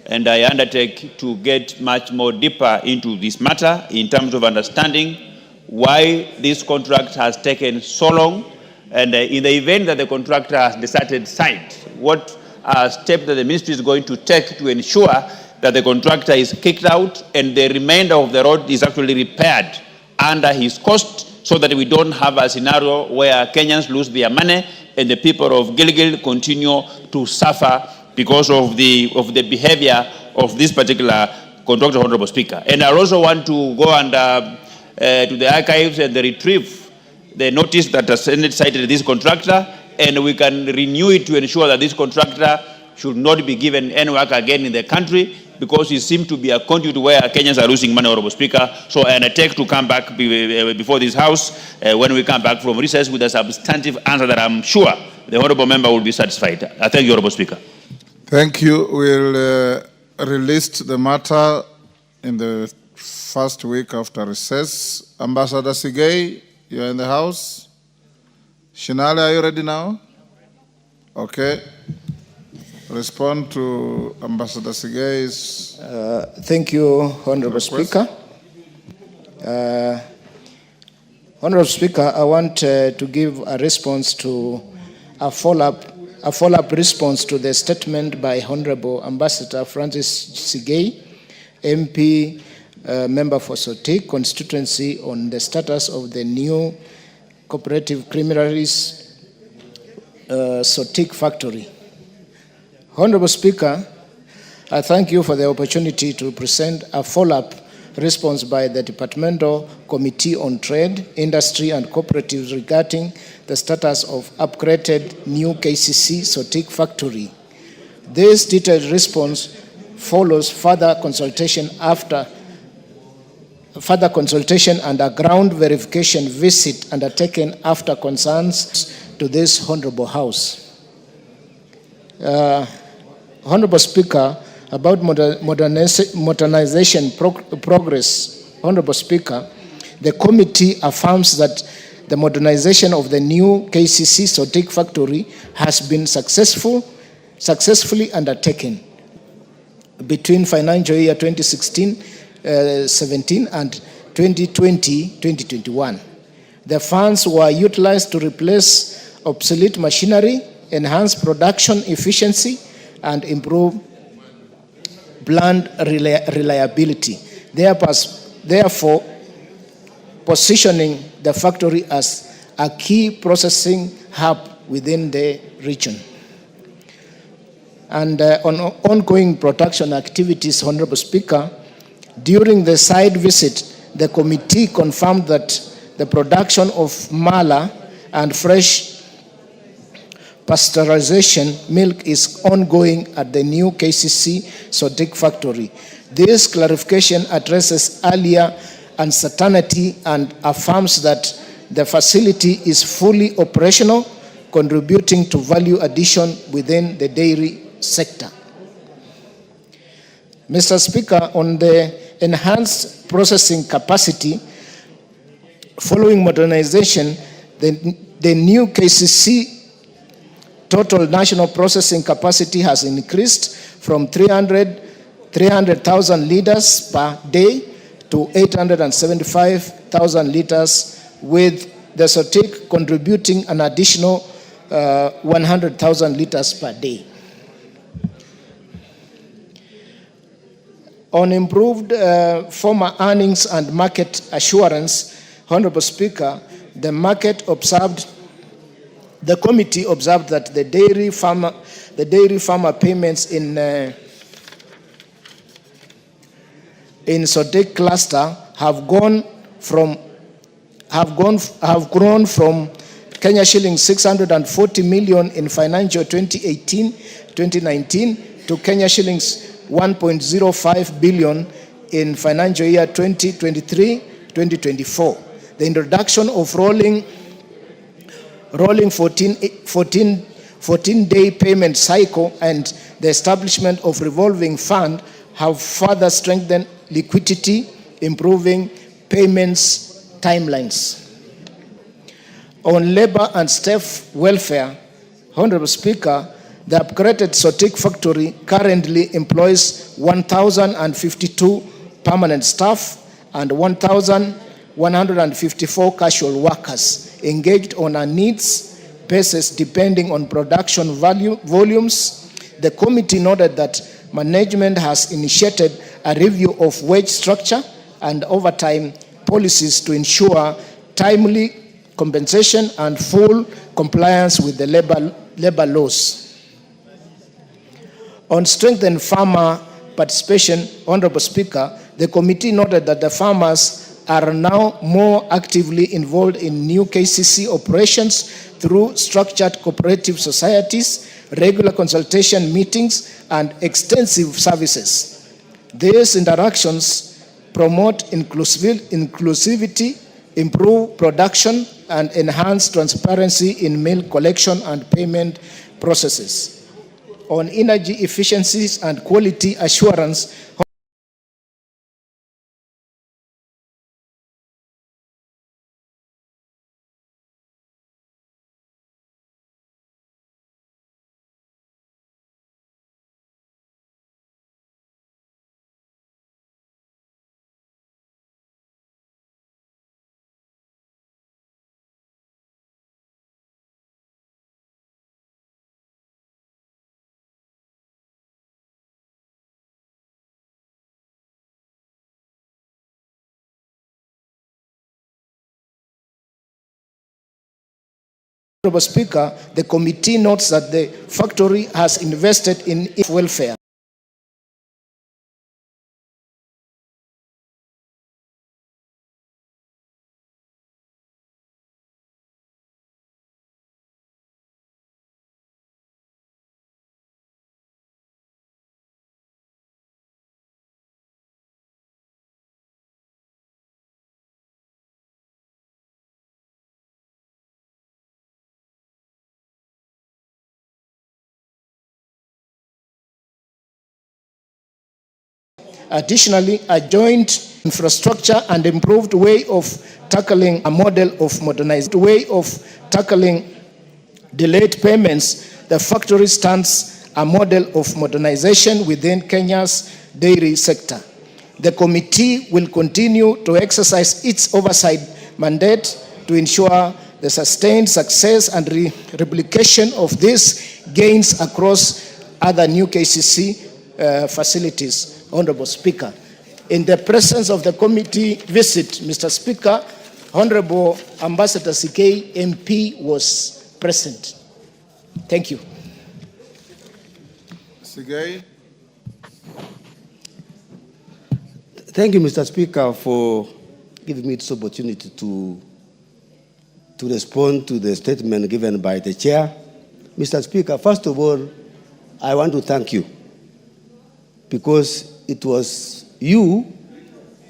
and I undertake to get much more deeper into this matter in terms of understanding why this contract has taken so long, and in the event that the contractor has deserted site, what step that the ministry is going to take to ensure that the contractor is kicked out and the remainder of the road is actually repaired under his cost, so that we don't have a scenario where Kenyans lose their money and the people of Gilgil continue to suffer because of the behavior of this particular contractor, Honorable Speaker. And I also want to go and to the archives and retrieve the notice that has cited this contractor, and we can renew it to ensure that this contractor should not be given any work again in the country, because it seems to be a conduit where Kenyans are losing money, Honorable Speaker. So I undertake to come back before this House when we come back from recess with a substantive answer that I'm sure the Honorable Member will be satisfied. I thank you, Honorable Speaker. Thank you. We'll release the matter in the first week after recess. Ambassador Sigei, you're in the House. Shinale, are you ready now? Okay. Respond to Ambassador Sigei's. Thank you, Honorable Speaker. Honorable Speaker, I want to give a response to a follow-up response to the statement by Honorable Ambassador Francis Sigei, MP, member for Sotik constituency, on the status of the new cooperative criminalist Sotik factory. Honorable Speaker, I thank you for the opportunity to present a follow-up response by the Departmental Committee on Trade, Industry and Cooperatives regarding the status of upgraded new KCC Sotik factory. This detailed response follows further consultation and a ground verification visit undertaken after concerns to this Honorable House. Honorable Speaker, about modernization progress, Honorable Speaker, the committee affirms that the modernization of the new KCC Sotik factory has been successfully undertaken between financial year 2016-17 and 2020-2021. The funds were utilized to replace obsolete machinery, enhance production efficiency, and improve plant reliability, therefore positioning the factory as a key processing hub within the region. And on ongoing production activities, Honorable Speaker, during the site visit, the committee confirmed that the production of mala and fresh pasteurization milk is ongoing at the new KCC Sotik factory. This clarification addresses earlier uncertainty and affirms that the facility is fully operational, contributing to value addition within the dairy sector. Mr. Speaker, on the enhanced processing capacity, following modernization, the new KCC total national processing capacity has increased from 300,000 liters per day to 875,000 liters, with the Sotik contributing an additional 100,000 liters per day. On improved farmer earnings and market assurance, Honorable Speaker, the committee observed that the dairy farmer payments in Sotik cluster have grown from Kenya shillings 640 million in financial 2018-2019 to Kenya shillings 1.05 billion in financial year 2023-2024. The introduction of rolling 14-day payment cycle and the establishment of revolving fund have further strengthened liquidity, improving payments timelines. On labor and staff welfare, Honorable Speaker, the upgraded Sotik factory currently employs 1,052 permanent staff and 1,154 casual workers engaged on a needs basis depending on production volumes. The committee noted that management has initiated a review of wage structure and overtime policies to ensure timely compensation and full compliance with the labor laws. On strengthened farmer participation, Honorable Speaker, the committee noted that the farmers are now more actively involved in new KCC operations through structured cooperative societies, regular consultation meetings, and extensive services. These interactions promote inclusivity, improve production, and enhance transparency in milk collection and payment processes. On energy efficiencies and quality assurance, Honorable Speaker, the committee notes that the factory has invested in its welfare. Additionally, a joint infrastructure and improved way of tackling a model of modernized way of tackling delayed payments, the factory stands a model of modernization within Kenya's dairy sector. The committee will continue to exercise its oversight mandate to ensure the sustained success and replication of these gains across other new KCC facilities. Honorable Speaker, in the presence of the committee visit, Mr. Speaker, Honorable Ambassador Sigei MP was present. Thank you. Sigei. Thank you, Mr. Speaker, for giving me this opportunity to respond to the statement given by the chair. Mr. Speaker, first of all, I want to thank you because it was you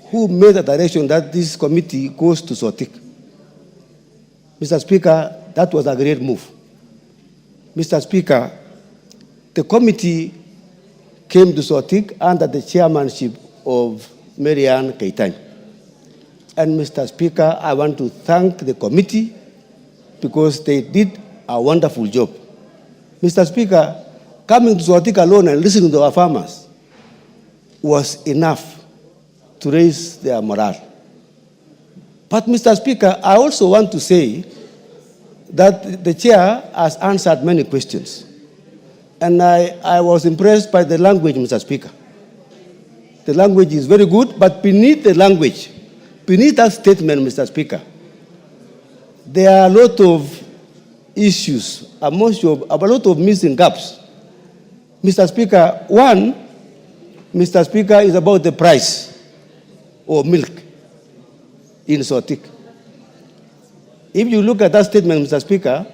who made the direction that this committee goes to Sotik. Mr. Speaker, that was a great move. Mr. Speaker, the committee came to Sotik under the chairmanship of Marianne Keitany. And Mr. Speaker, I want to thank the committee because they did a wonderful job. Mr. Speaker, coming to Sotik alone and listening to our farmers was enough to raise their morale. But, Mr. Speaker, I also want to say that the chair has answered many questions. And I was impressed by the language, Mr. Speaker. The language is very good, but beneath the language, beneath that statement, Mr. Speaker, there are a lot of issues, a lot of missing gaps. Mr. Speaker, one, Mr. Speaker, is about the price of milk in Sotik. If you look at that statement, Mr. Speaker,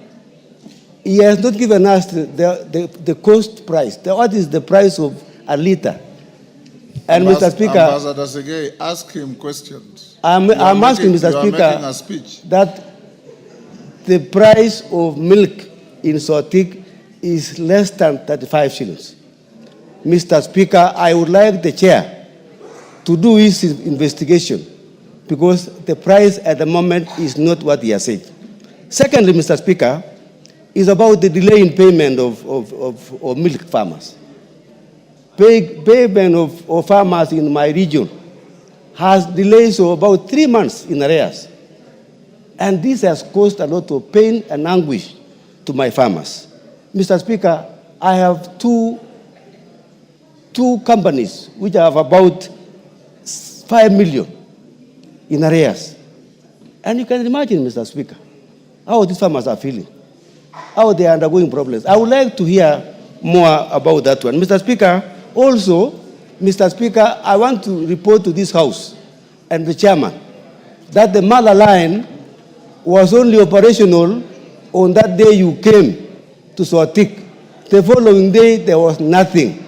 he has not given us the cost price. What is the price of a liter? And Mr. Speaker, Ambassador Segei, ask him questions. I'm asking Mr. Speaker that the price of milk in Sotik is less than 35 shillings. Mr. Speaker, I would like the chair to do his investigation because the price at the moment is not what he has said. Secondly, Mr. Speaker, is about the delay in payment of milk farmers. Payment of farmers in my region has delays of about 3 months in arrears. And this has caused a lot of pain and anguish to my farmers. Mr. Speaker, I have two companies which have about 5 million in arrears. And you can imagine, Mr. Speaker, how these farmers are feeling, how they are undergoing problems. I would like to hear more about that one. Mr. Speaker, also, Mr. Speaker, I want to report to this House and the chairman that the Mala line was only operational on that day you came to Sotik. The following day, there was nothing.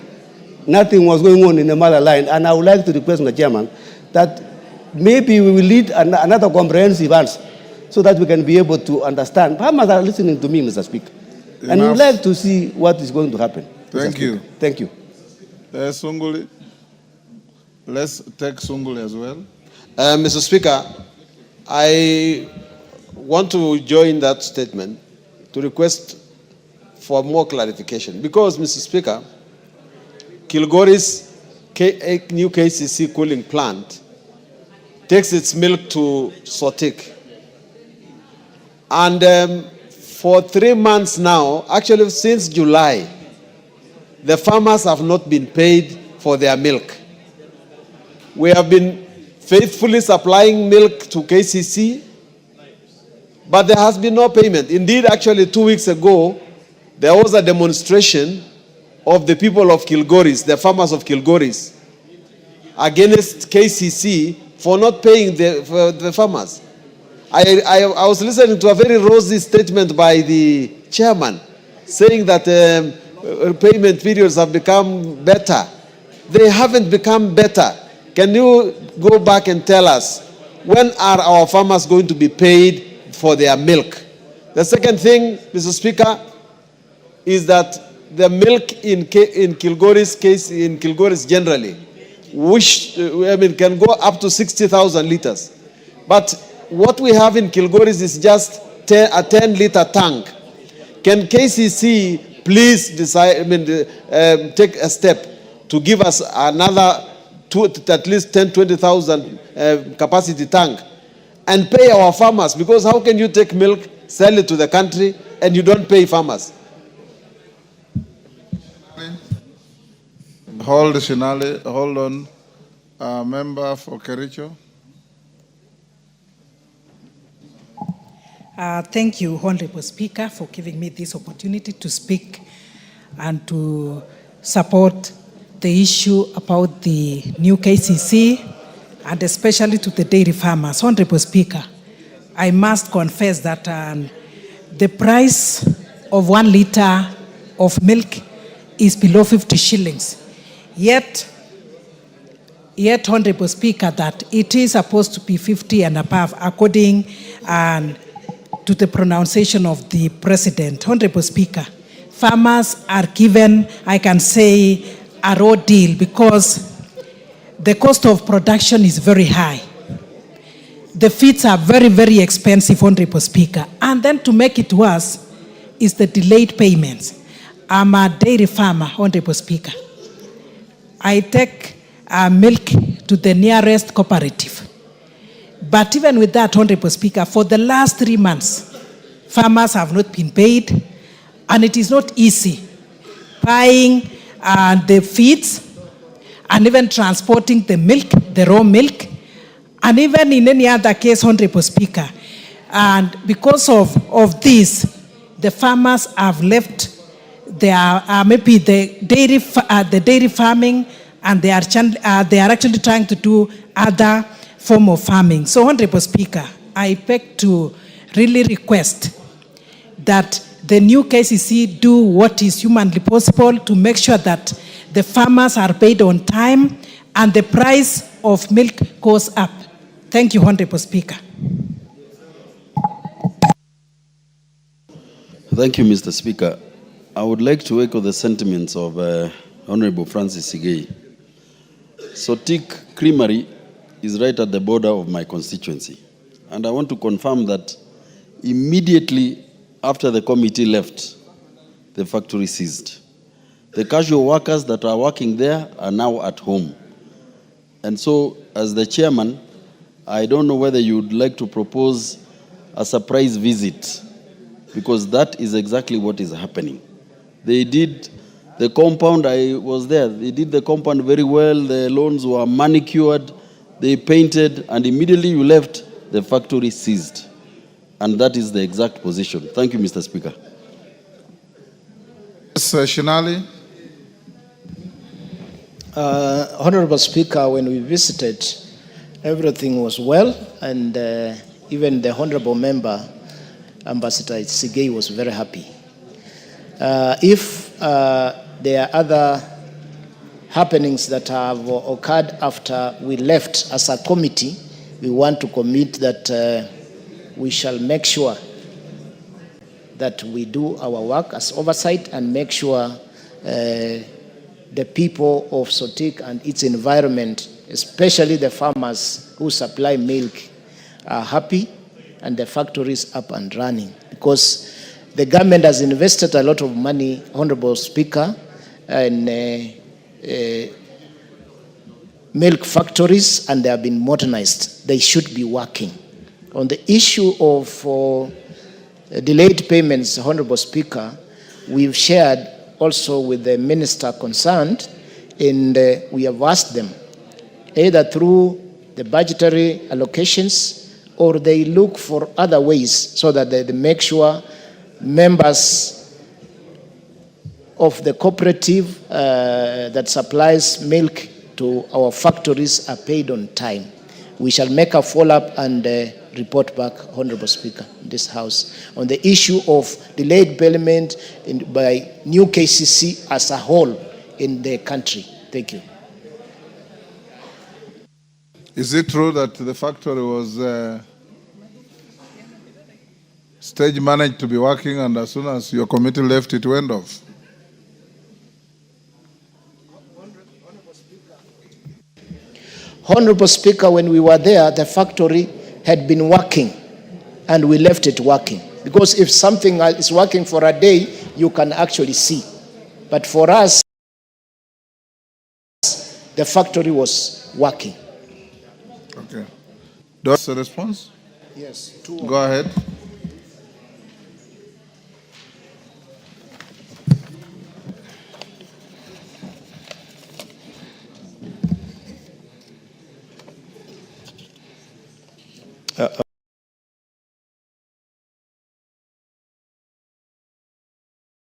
Nothing was going on in the Mala line. And I would like to request the chairman that maybe we will lead another comprehensive answer so that we can be able to understand. Farmers are listening to me, Mr. Speaker. Enough. And we would like to see what is going to happen. Thank you. Thank you. Sunguli. Let's take Sunguli as well. Mr. Speaker, I want to join that statement to request for more clarification. Because, Mr. Speaker, Kilgore's new KCC cooling plant takes its milk to Sotik. And for 3 months now, actually since July, the farmers have not been paid for their milk. We have been faithfully supplying milk to KCC, but there has been no payment. Indeed, actually 2 weeks ago, there was a demonstration of the people of Kilgoris, the farmers of Kilgoris, against KCC for not paying the farmers. I was listening to a very rosy statement by the chairman saying that payment periods have become better. They haven't become better. Can you go back and tell us when are our farmers going to be paid for their milk? The second thing, Mr. Speaker, is that the milk in Kilgoris case, in Kilgoris generally, which can go up to 60,000 liters. But what we have in Kilgoris is just a 10-liter tank. Can KCC please decide, take a step to give us another at least 10,000-20,000 capacity tank and pay our farmers? Because how can you take milk, sell it to the country, and you don't pay farmers? Hold, Shinali. Hold on. Member for Kericho. Thank you, Honorable Speaker, for giving me this opportunity to speak and to support the issue about the new KCC and especially to the dairy farmers. Honorable Speaker, I must confess that the price of 1 liter of milk is below 50 shillings. Yet, Honorable Speaker, that it is supposed to be 50 and above according to the pronunciation of the President. Honorable Speaker, farmers are given, I can say, a raw deal because the cost of production is very high. The feeds are very, very expensive, Honorable Speaker. And then to make it worse is the delayed payments. I'm a dairy farmer, Honorable Speaker. I take milk to the nearest cooperative. But even with that, Honorable Speaker, for the last 3 months, farmers have not been paid, and it is not easy buying the feeds and even transporting the milk, the raw milk, and even in any other case, Honorable Speaker. And because of this, the farmers have left their maybe the dairy farming, and they are actually trying to do other form of farming. So, Honorable Speaker, I beg to really request that the new KCC do what is humanly possible to make sure that the farmers are paid on time and the price of milk goes up. Thank you, Honorable Speaker. Thank you, Mr. Speaker. I would like to echo the sentiments of Honorable Francis Sigei. Sotik Creamery is right at the border of my constituency. And I want to confirm that immediately after the committee left, the factory ceased. The casual workers that are working there are now at home. And so, as the chairman, I don't know whether you would like to propose a surprise visit, because that is exactly what is happening. They did the compound, I was there, they did the compound very well, the lawns were manicured, they painted, and immediately you left, the factory ceased. And that is the exact position. Thank you, Mr. Speaker. Sir Shinali. Honorable Speaker, when we visited, everything was well, and even the Honorable Member, Ambassador Sigei, was very happy. If there are other happenings that have occurred after we left as a committee, we want to commit that we shall make sure that we do our work as oversight and make sure the people of Sotik and its environment, especially the farmers who supply milk, are happy and the factory is up and running. Because the government has invested a lot of money, Honorable Speaker, in milk factories, and they have been modernized. They should be working. On the issue of delayed payments, Honorable Speaker, we've shared also with the minister concerned, and we have asked them, either through the budgetary allocations or they look for other ways so that they make sure members of the cooperative that supplies milk to our factories are paid on time. We shall make a follow-up and report back, Honorable Speaker, in this House, on the issue of delayed payment by new KCC as a whole in the country. Thank you. Is it true that the factory was stage managed to be working, and as soon as your committee left, it went off? Honorable Speaker, when we were there, the factory had been working, and we left it working. Because if something is working for a day, you can actually see. But for us, the factory was working. Okay. Does a response? Yes. Go ahead.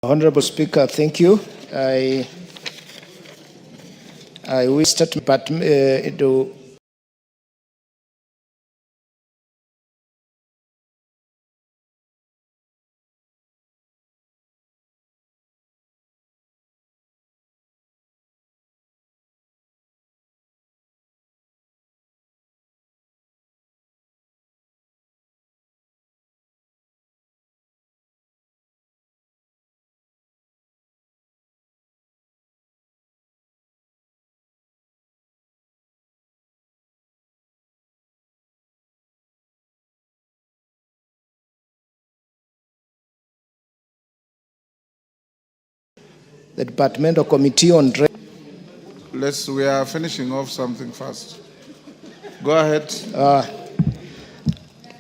Honorable Speaker, thank you. I wish to the Departmental Committee on Trade. We are finishing off something fast. Go ahead.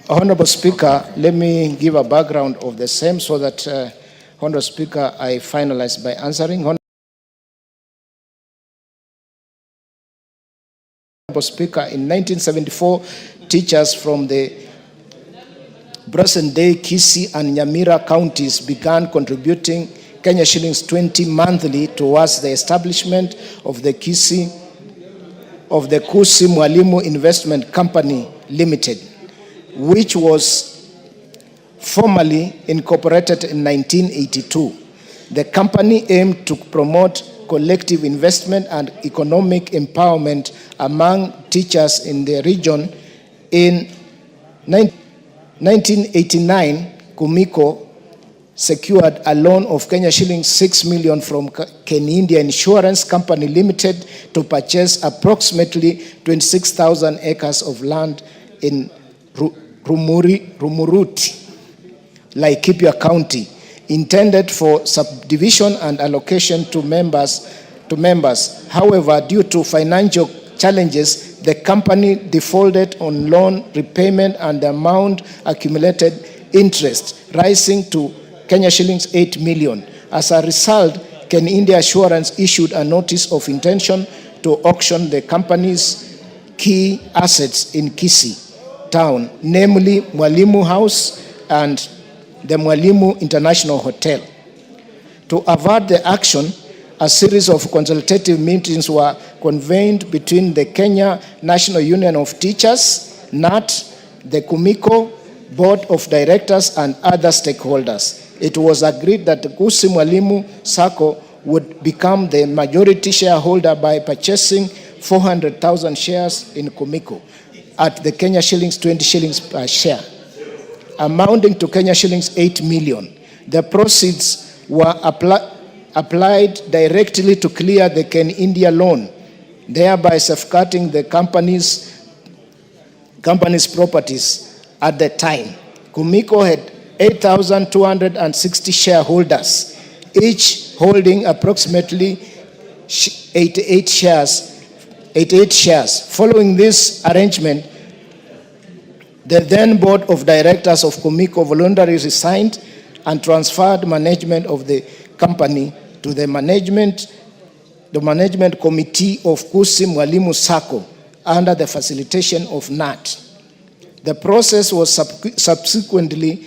Honorable Speaker, let me give a background of the same so that, Honorable Speaker, I finalize by answering. Honorable Speaker, in 1974, teachers from the present-day Kisii and Nyamira counties began contributing Kenya shillings 20 monthly towards the establishment of the Kusi Mwalimu Investment Company Limited, which was formally incorporated in 1982. The company aimed to promote collective investment and economic empowerment among teachers in the region. In 1989, Kumiko secured a loan of Kenya shillings 6 million from Ken India Insurance Company Limited to purchase approximately 26,000 acres of land in Rumuruti, Laikipia County, intended for subdivision and allocation to members. However, due to financial challenges, the company defaulted on loan repayment and the amount accumulated interest, rising to Kenya shillings 8 million. As a result, Ken India Assurance issued a notice of intention to auction the company's key assets in Kisii town, namely Mwalimu House and the Mwalimu International Hotel. To avert the action, a series of consultative meetings were convened between the Kenya National Union of Teachers, NAT, the Kumiko Board of Directors, and other stakeholders. It was agreed that the Kusi Mwalimu Sacco would become the majority shareholder by purchasing 400,000 shares in Kumiko at the Kenya shillings 20 shillings per share, amounting to Kenya shillings 8 million. The proceeds were applied directly to clear the Ken India loan, thereby safeguarding the company's properties at the time. Kumiko had 8,260 shareholders, each holding approximately 88 shares. Following this arrangement, the then board of directors of Kumiko voluntarily resigned and transferred management of the company to the management committee of Kusi Mwalimu Sacco under the facilitation of NAT. The process was subsequently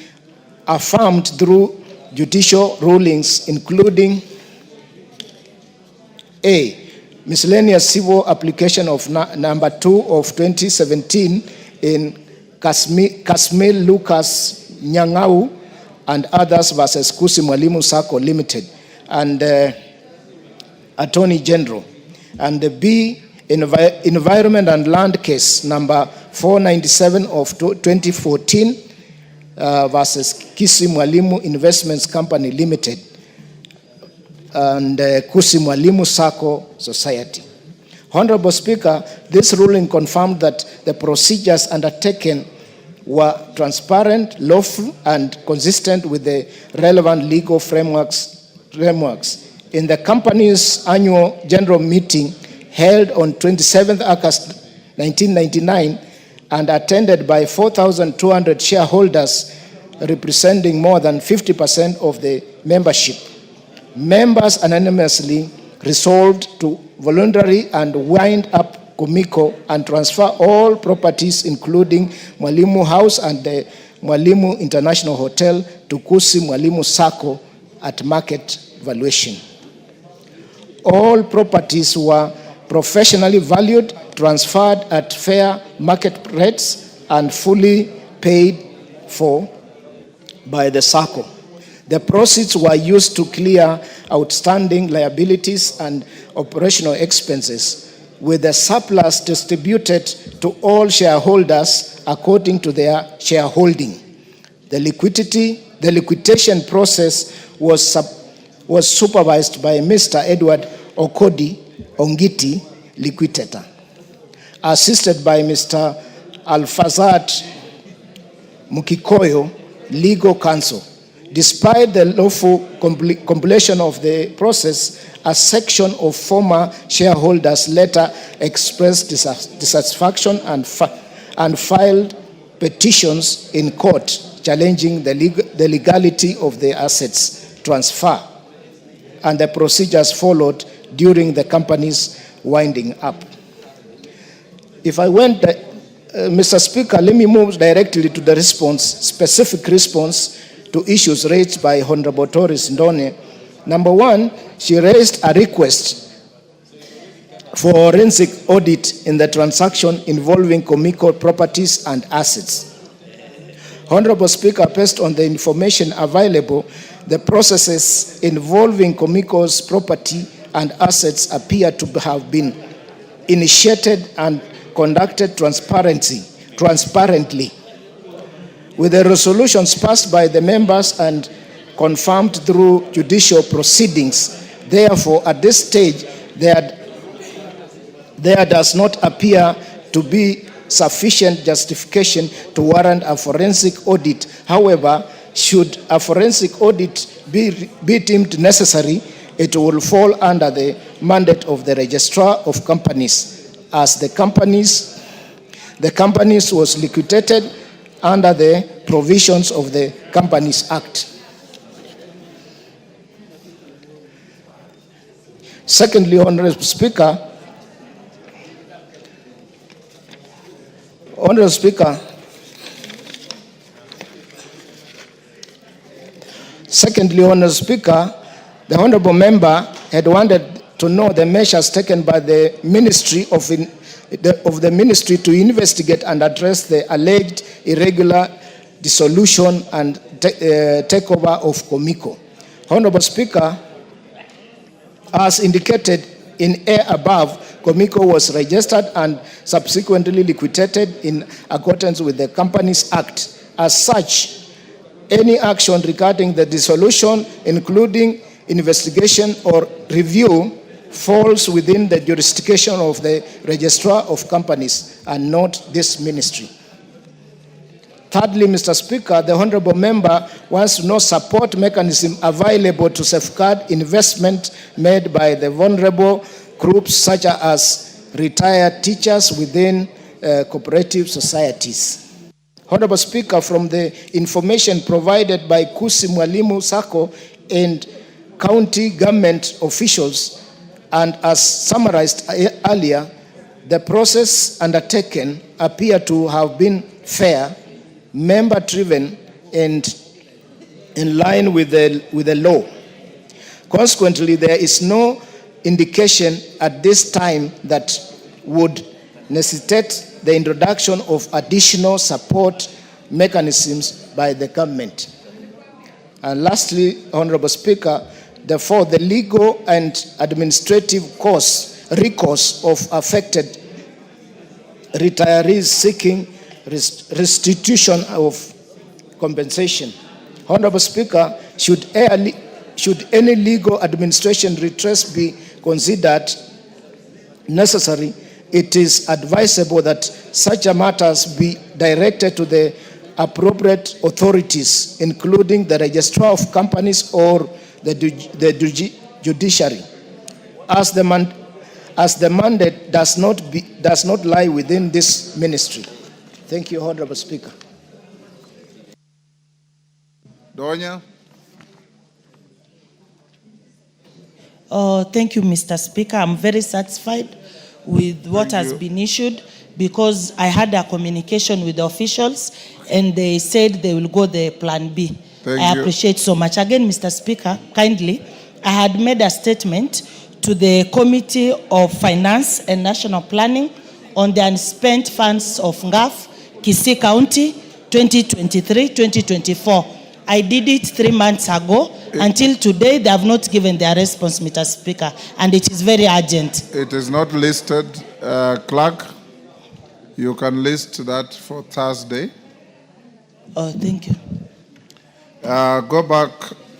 affirmed through judicial rulings, including A, miscellaneous civil application of number 2 of 2017 in Kasmil Lucas Nyang'au and others versus Kusi Mwalimu Sacco Limited and Attorney General, and the B, Environment and Land Case number 497 of 2014 versus Kusi Mwalimu Investments Company Limited and Kusi Mwalimu Sacco Society. Honorable Speaker, this ruling confirmed that the procedures undertaken were transparent, lawful, and consistent with the relevant legal frameworks. In the company's annual general meeting held on 27th August 1999 and attended by 4,200 shareholders representing more than 50% of the membership, members unanimously resolved to voluntarily and wind up Kumiko and transfer all properties, including Mwalimu House and the Mwalimu International Hotel, to Kusi Mwalimu Sacco at market valuation. All properties were professionally valued, transferred at fair market rates, and fully paid for by the Sacco. The proceeds were used to clear outstanding liabilities and operational expenses, with the surplus distributed to all shareholders according to their shareholding. The liquidation process was supervised by Mr. Edward Ongiti, liquidator, assisted by Mr. Alfazat Mukikoyo, legal counsel. Despite the lawful completion of the process, a section of former shareholders later expressed dissatisfaction and filed petitions in court challenging the legality of the assets transfer and the procedures followed during the company's winding up. If I went, Mr. Speaker, let me move directly to the response, specific response to issues raised by Honorable Doris Ndone. Number one, she raised a request for forensic audit in the transaction involving Comico properties and assets. Honorable Speaker, based on the information available, the processes involving Comico's property and assets appear to have been initiated and conducted transparently, with the resolutions passed by the members and confirmed through judicial proceedings. Therefore, at this stage, there does not appear to be sufficient justification to warrant a forensic audit. However, should a forensic audit be deemed necessary, it will fall under the mandate of the Registrar of Companies, as the companies was liquidated under the provisions of the Companies Act. Secondly, Honorable Speaker, the Honorable Member had wanted to know the measures taken by the Ministry of the Ministry to investigate and address the alleged irregular dissolution and takeover of Comico. Honorable Speaker, as indicated in A above, Comico was registered and subsequently liquidated in accordance with the Companies Act. As such, any action regarding the dissolution, including investigation or review, falls within the jurisdiction of the Registrar of Companies and not this ministry. Thirdly, Mr. Speaker, the Honorable Member wants to know support mechanism available to safeguard investment made by the vulnerable groups such as retired teachers within cooperative societies. Honorable Speaker, from the information provided by Kusi Mwalimu Sacco and county government officials, and as summarized earlier, the process undertaken appear to have been fair, member-driven, and in line with the law. Consequently, there is no indication at this time that would necessitate the introduction of additional support mechanisms by the government. And lastly, Honorable Speaker, therefore, the legal and administrative recourse of affected retirees seeking restitution of compensation. Honorable Speaker, should any legal administration redress be considered necessary, it is advisable that such matters be directed to the appropriate authorities, including the Registrar of Companies or the judiciary, as the mandate does not lie within this ministry. Thank you, Honorable Speaker. Donya. Thank you, Mr. Speaker. I'm very satisfied with what has been issued because I had a communication with the officials and they said they will go the plan B. I appreciate so much. Again, Mr. Speaker, kindly, I had made a statement to the Committee of Finance and National Planning on the unspent funds of NGAF, Kisii County, 2023-2024. I did it 3 months ago. Until today, they have not given their response, Mr. Speaker, and it is very urgent. It is not listed. Clerk, you can list that for Thursday. Oh, thank you. Go back,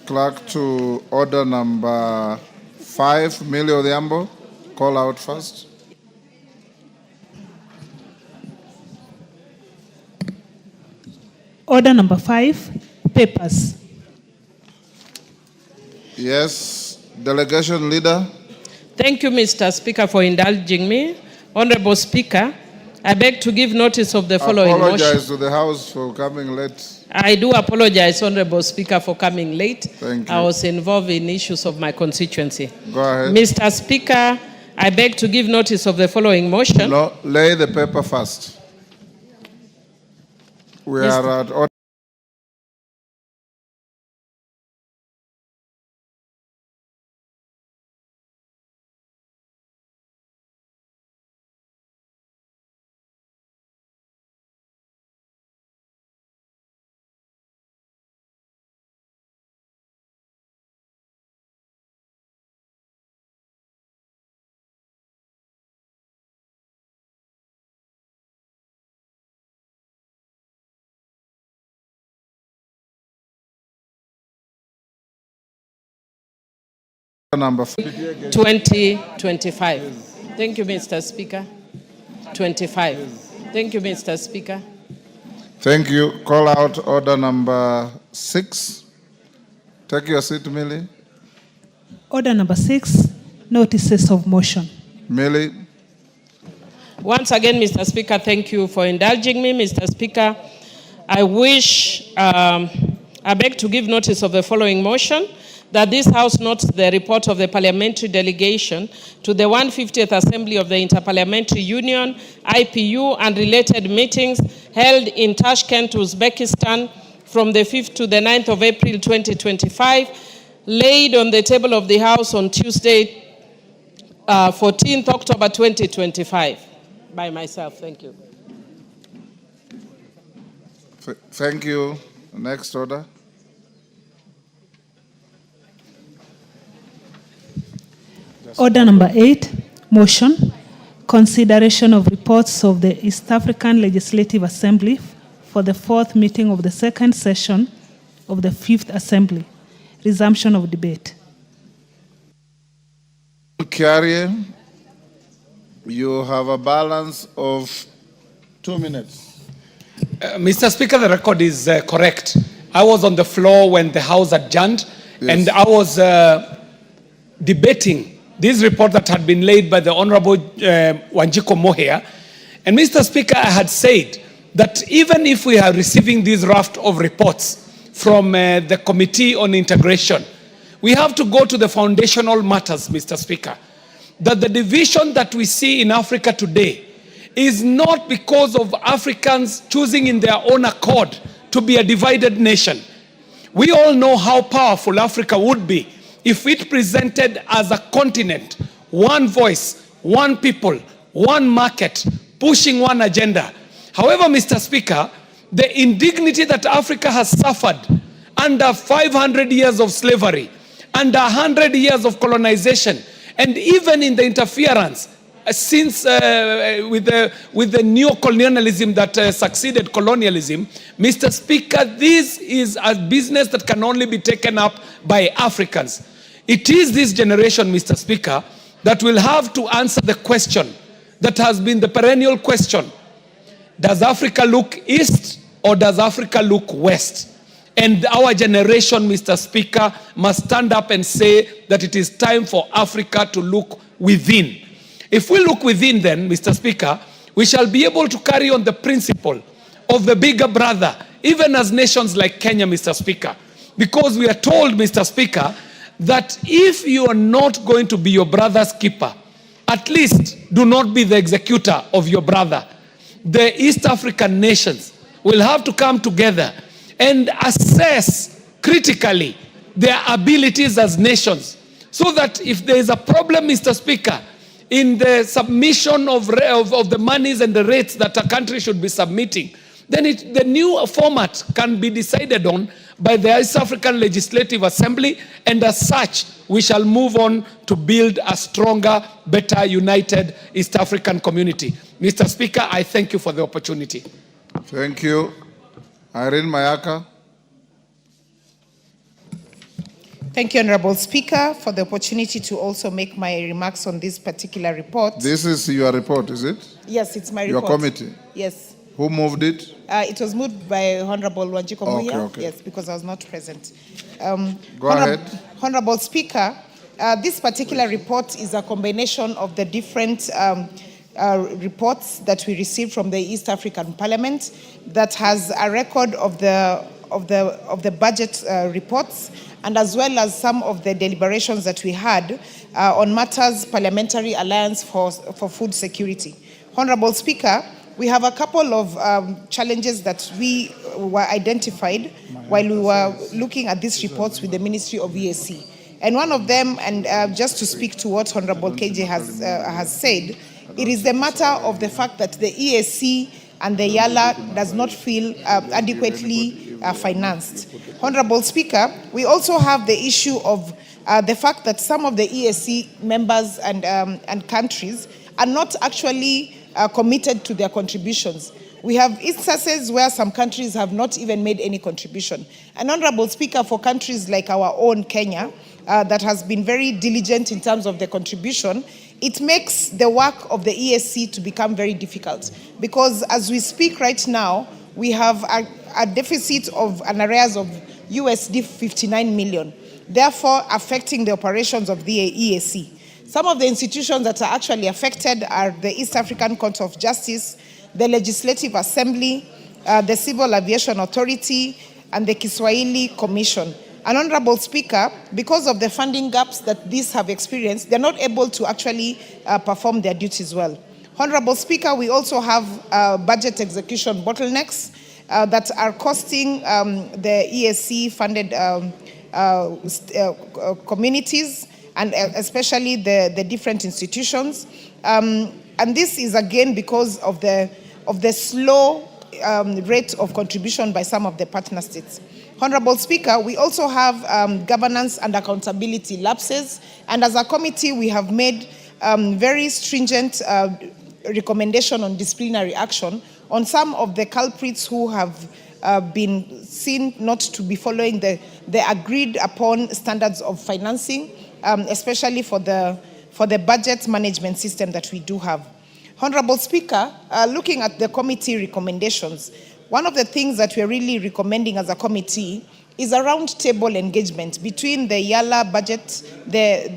Clerk, to order number 5, Millie Odhiambo. Call out first. Order number 5, papers. Yes, delegation leader. Thank you, Mr. Speaker, for indulging me. Honorable Speaker, I beg to give notice of the following motion. Apologize to the House for coming late. I do apologize, Honorable Speaker, for coming late. Thank you. I was involved in issues of my constituency. Go ahead. Mr. Speaker, I beg to give notice of the following motion. No, lay the paper first. We are at order. Number 2025. Thank you, Mr. Speaker. 25. Thank you, Mr. Speaker. Thank you. Call out order number 6. Take your seat, Millie. Order number 6, notices of motion. Millie. Once again, Mr. Speaker, thank you for indulging me. Mr. Speaker, I beg to give notice of the following motion, that this House notes the report of the parliamentary delegation to the 150th Assembly of the Interparliamentary Union, IPU, and related meetings held in Tashkent, Uzbekistan from the 5th to the 9th of April 2025, laid on the table of the House on Tuesday, 14th October 2025. By myself, thank you. Thank you. Next order. Order number 8, motion, consideration of reports of the East African Legislative Assembly for the 4th meeting of the 2nd session of the 5th Assembly. Resumption of debate. Carrier, you have a balance of 2 minutes. Mr. Speaker, the record is correct. I was on the floor when the House adjourned, and I was debating this report that had been laid by the Honorable Wanjiko Moher. And Mr. Speaker, I had said that even if we are receiving this raft of reports from the Committee on Integration, we have to go to the foundational matters, Mr. Speaker. That the division that we see in Africa today is not because of Africans choosing in their own accord to be a divided nation. We all know how powerful Africa would be if it presented as a continent, one voice, one people, one market, pushing one agenda. However, Mr. Speaker, the indignity that Africa has suffered under 500 years of slavery, under 100 years of colonization, and even in the interference since with the neo-colonialism that succeeded colonialism, Mr. Speaker, this is a business that can only be taken up by Africans. It is this generation, Mr. Speaker, that will have to answer the question that has been the perennial question. Does Africa look east or does Africa look west? And our generation, Mr. Speaker, must stand up and say that it is time for Africa to look within. If we look within then, Mr. Speaker, we shall be able to carry on the principle of the bigger brother, even as nations like Kenya, Mr. Speaker. Because we are told, Mr. Speaker, that if you are not going to be your brother's keeper, at least do not be the executor of your brother. The East African nations will have to come together and assess critically their abilities as nations, so that if there is a problem, Mr. Speaker, in the submission of the monies and the rates that a country should be submitting, then the new format can be decided on by the East African Legislative Assembly, and as such, we shall move on to build a stronger, better, united East African community. Mr. Speaker, I thank you for the opportunity. Thank you. Irene Mayaka. Thank you, Honorable Speaker, for the opportunity to also make my remarks on this particular report. This is your report, is it? Yes, it's my report. Your committee? Yes. Who moved it? It was moved by Honorable Wanjiko Moher. Okay. Yes, because I was not present. Go ahead. Honorable Speaker, this particular report is a combination of the different reports that we received from the East African Parliament that has a record of the budget reports, and as well as some of the deliberations that we had on matters Parliamentary Alliance for Food Security. Honorable Speaker, we have a couple of challenges that we were identified while we were looking at these reports with the Ministry of EAC. And one of them, and just to speak to what Honorable KJ has said, it is the matter of the fact that the EAC and the YALA does not feel adequately financed. Honorable Speaker, we also have the issue of the fact that some of the EAC members and countries are not actually committed to their contributions. We have instances where some countries have not even made any contribution. And Honorable Speaker, for countries like our own Kenya, that has been very diligent in terms of the contribution, it makes the work of the EAC to become very difficult. Because as we speak right now, we have a deficit of an arrears of USD 59 million, therefore affecting the operations of the EAC. Some of the institutions that are actually affected are the East African Court of Justice, the Legislative Assembly, the Civil Aviation Authority, and the Kiswahili Commission. And Honorable Speaker, because of the funding gaps that these have experienced, they're not able to actually perform their duties well. Honorable Speaker, we also have budget execution bottlenecks that are costing the EAC-funded communities, and especially the different institutions. And this is again because of the slow rate of contribution by some of the partner states. Honorable Speaker, we also have governance and accountability lapses, and as a committee we have made very stringent recommendation on disciplinary action on some of the culprits who have been seen not to be following the agreed upon standards of financing, especially for the budget management system that we do have. Honorable Speaker, looking at the committee recommendations, one of the things that we're really recommending as a committee is a round table engagement between the YALA budget, the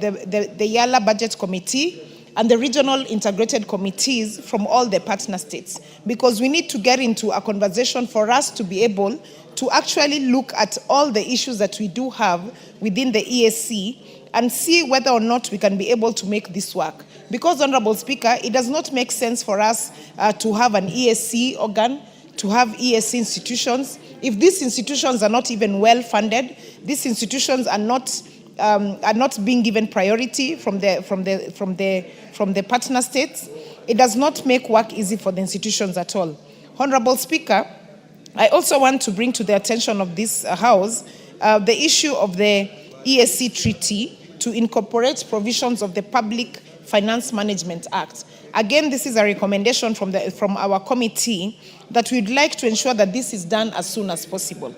YALA budget committee and the regional integrated committees from all the partner states, because we need to get into a conversation for us to be able to actually look at all the issues that we do have within the EAC and see whether or not we can be able to make this work. Because, Honorable Speaker, it does not make sense for us to have an EAC organ, to have EAC institutions. If these institutions are not even well funded, these institutions are not being given priority from the partner states, it does not make work easy for the institutions at all. Honorable Speaker, I also want to bring to the attention of this House the issue of the EAC treaty to incorporate provisions of the Public Finance Management Act. Again, this is a recommendation from our committee that we'd like to ensure that this is done as soon as possible.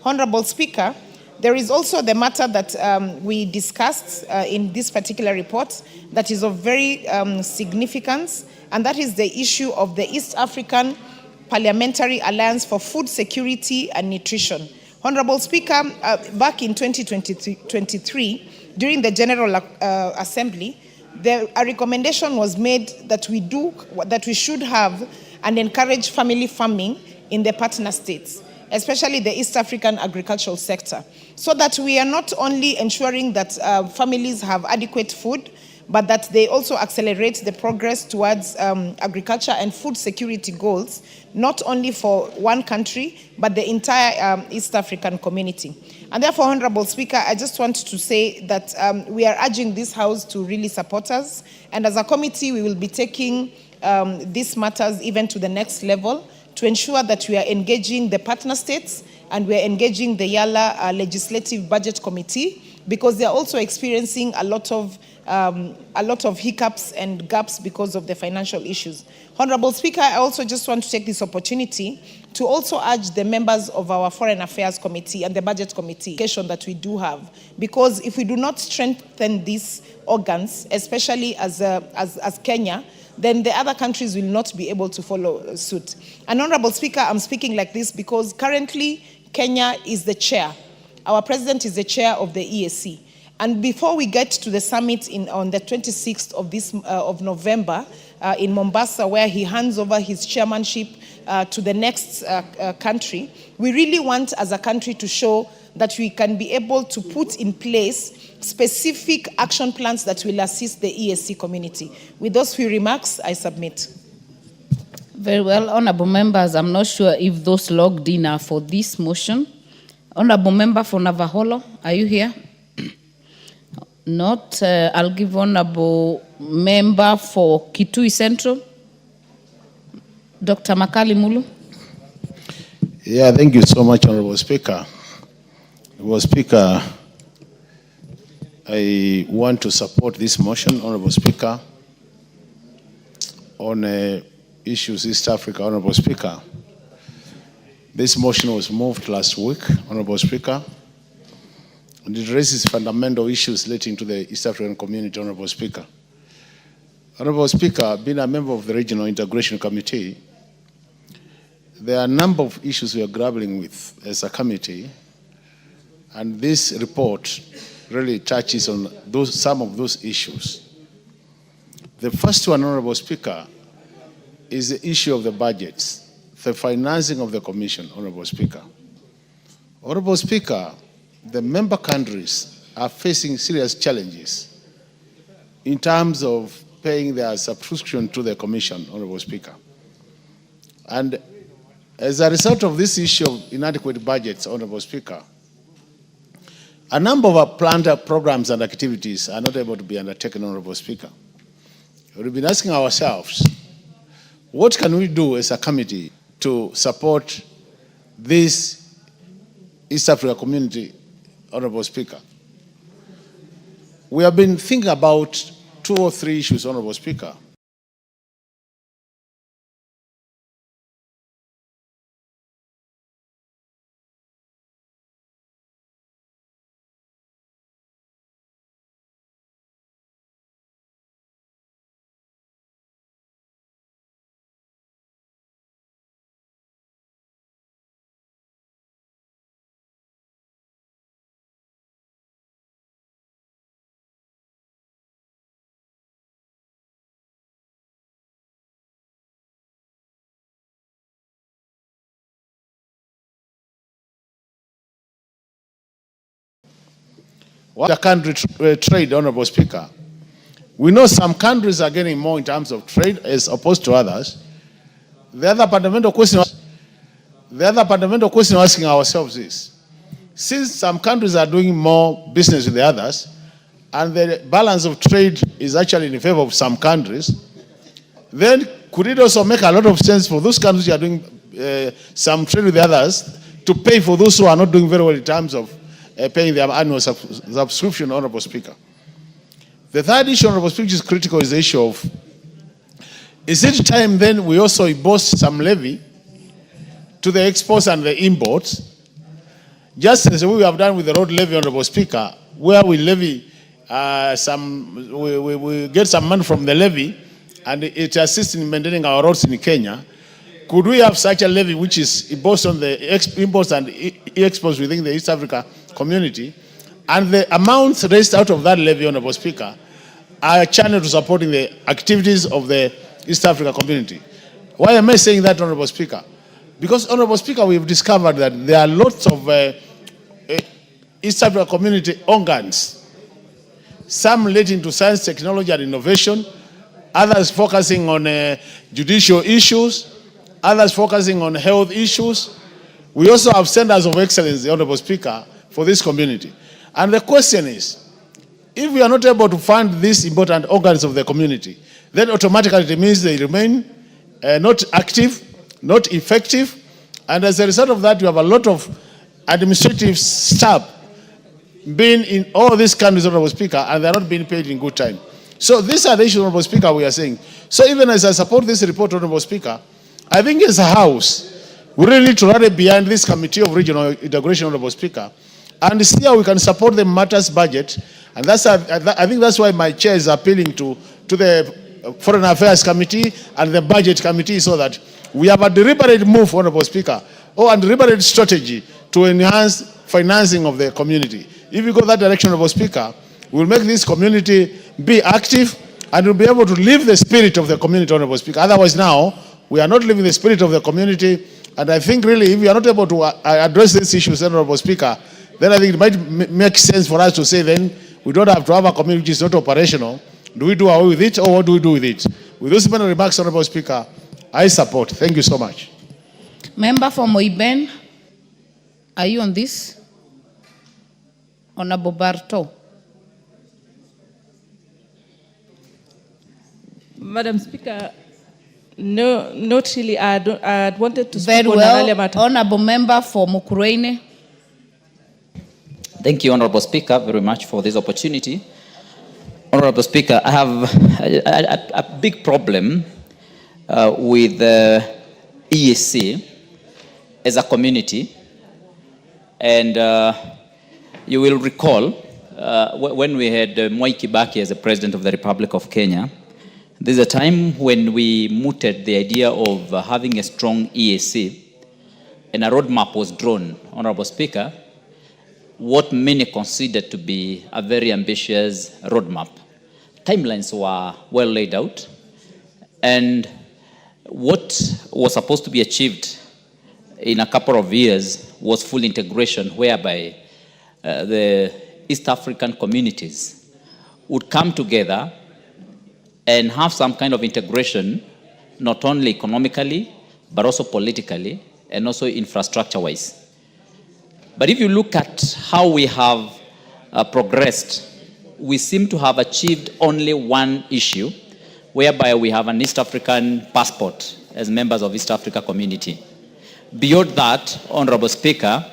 Honorable Speaker, there is also the matter that we discussed in this particular report that is of very significance, and that is the issue of the East African Parliamentary Alliance for Food Security and Nutrition. Honorable Speaker, back in 2023, during the General Assembly, a recommendation was made that we should have and encourage family farming in the partner states, especially the East African agricultural sector, so that we are not only ensuring that families have adequate food, but that they also accelerate the progress towards agriculture and food security goals, not only for one country, but the entire East African community. And therefore, Honorable Speaker, I just want to say that we are urging this House to really support us, and as a committee, we will be taking these matters even to the next level to ensure that we are engaging the partner states and we are engaging the YALA Legislative Budget Committee, because they are also experiencing a lot of hiccups and gaps because of the financial issues. Honorable Speaker, I also just want to take this opportunity to also urge the members of our Foreign Affairs Committee and the Budget Committee that we do have, because if we do not strengthen these organs, especially as Kenya, then the other countries will not be able to follow suit. And Honorable Speaker, I'm speaking like this because currently Kenya is the chair. Our president is the chair of the EAC. And before we get to the summit on the 26th of November, in Mombasa, where he hands over his chairmanship to the next country. We really want as a country to show that we can be able to put in place specific action plans that will assist the EAC community. With those few remarks, I submit. Very well, honorable members, I'm not sure if those logged in are for this motion. Honorable member for Navaholo, are you here? Not. I'll give honorable member for Kitui Central, Dr. Makali Mulu. Yeah, thank you so much, Honorable Speaker. Honorable Speaker, I want to support this motion, Honorable Speaker, on issues East Africa, Honorable Speaker. This motion was moved last week, Honorable Speaker, and it raises fundamental issues relating to the East African community, Honorable Speaker. Honorable Speaker, being a member of the Regional Integration Committee, there are a number of issues we are grappling with as a committee, and this report really touches on some of those issues. The first one, Honorable Speaker, is the issue of the budgets, the financing of the Commission, Honorable Speaker. Honorable Speaker, the member countries are facing serious challenges in terms of paying their subscription to the Commission, Honorable Speaker. And as a result of this issue of inadequate budgets, Honorable Speaker, a number of our planned programs and activities are not able to be undertaken, Honorable Speaker. We've been asking ourselves, what can we do as a committee to support this East Africa community, Honorable Speaker? We have been thinking about 2 or 3 issues, Honorable Speaker. The country trade, Honorable Speaker. We know some countries are getting more in terms of trade as opposed to others. The other fundamental question we're asking ourselves is, since some countries are doing more business with the others, and the balance of trade is actually in favor of some countries, then could it also make a lot of sense for those countries who are doing some trade with the others to pay for those who are not doing very well in terms of paying their annual subscription, Honorable Speaker? The third issue, Honorable Speaker, which is critical, is the issue of, is it time then we also impose some levy to the exports and the imports, just as we have done with the road levy, Honorable Speaker, where we levy we get some money from the levy and it assists in maintaining our roads in Kenya. Could we have such a levy which is imposed on the imports and exports within the East Africa community, and the amounts raised out of that levy, Honorable Speaker, are channeled to supporting the activities of the East Africa community? Why am I saying that, Honorable Speaker? Because, Honorable Speaker, we've discovered that there are lots of East Africa community organs, some relating to science, technology, and innovation, others focusing on judicial issues, others focusing on health issues. We also have centers of excellence, Honorable Speaker, for this community. And the question is, if we are not able to fund these important organs of the community, then automatically it means they remain not active, not effective, and as a result of that, you have a lot of administrative staff being in all these countries, Honorable Speaker, and they're not being paid in good time. So these are the issues, Honorable Speaker, we are saying. So even as I support this report, Honorable Speaker, I think as a House, we really need to rally behind this Committee of Regional Integration, Honorable Speaker, and see how we can support the matters budget. And that's I think that's why my chair is appealing to the Foreign Affairs Committee and the Budget Committee, so that we have a deliberate move, Honorable Speaker, or a deliberate strategy to enhance financing of the community. If we go that direction, Honorable Speaker, we will make this community be active, and we'll be able to live the spirit of the community, Honorable Speaker. Otherwise now, we are not living the spirit of the community, and I think really if we are not able to address these issues, Honorable Speaker, then I think it might make sense for us to say then we don't have to have a community which is not operational. Do we do away with it, or what do we do with it? With those many remarks, Honorable Speaker, I support. Thank you so much. Member for Moiben, are you on this? Honorable Barto. Madam Speaker, no, not really. I wanted to speak Very on an earlier well. matter. Honorable Member for Mukurweini. Thank you, Honorable Speaker, very much for this opportunity. Honorable Speaker, I have a big problem with the EAC as a community. And you will recall when we had Mwai Kibaki as the President of the Republic of Kenya, there's a time when we mooted the idea of having a strong EAC, and a roadmap was drawn, Honorable Speaker, what many considered to be a very ambitious roadmap. Timelines were well laid out, and what was supposed to be achieved in a couple of years was full integration, whereby the East African communities would come together and have some kind of integration, not only economically, but also politically, and also infrastructure-wise. But if you look at how we have progressed, we seem to have achieved only one issue, whereby we have an East African passport as members of East Africa community. Beyond that, Honorable Speaker,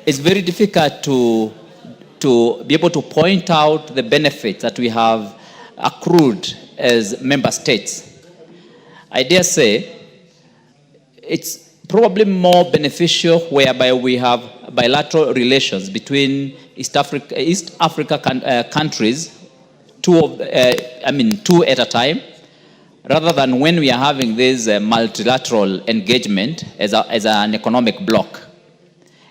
it's very difficult to be able to point out the benefits that we have accrued as member states. I dare say it's probably more beneficial whereby we have bilateral relations between East Africa countries, two at a time, rather than when we are having this multilateral engagement as an economic bloc.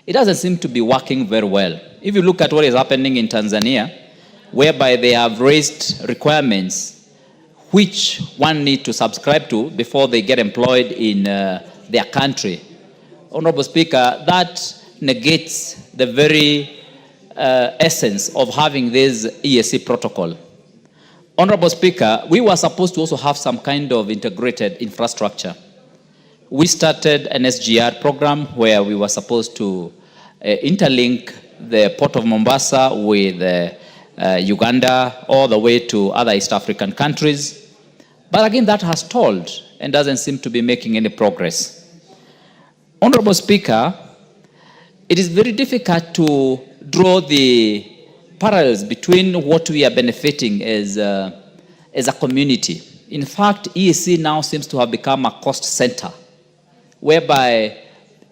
It doesn't seem to be working very well. If you look at what is happening in Tanzania, whereby they have raised requirements which one need to subscribe to before they get employed in their country. Honorable Speaker, that negates the very essence of having this EAC protocol. Honorable Speaker, we were supposed to also have some kind of integrated infrastructure. We started an SGR program where we were supposed to interlink the port of Mombasa with Uganda all the way to other East African countries. But again, that has stalled and doesn't seem to be making any progress. Honorable Speaker, it is very difficult to draw the parallels between what we are benefiting as a community. In fact, EAC now seems to have become a cost center, whereby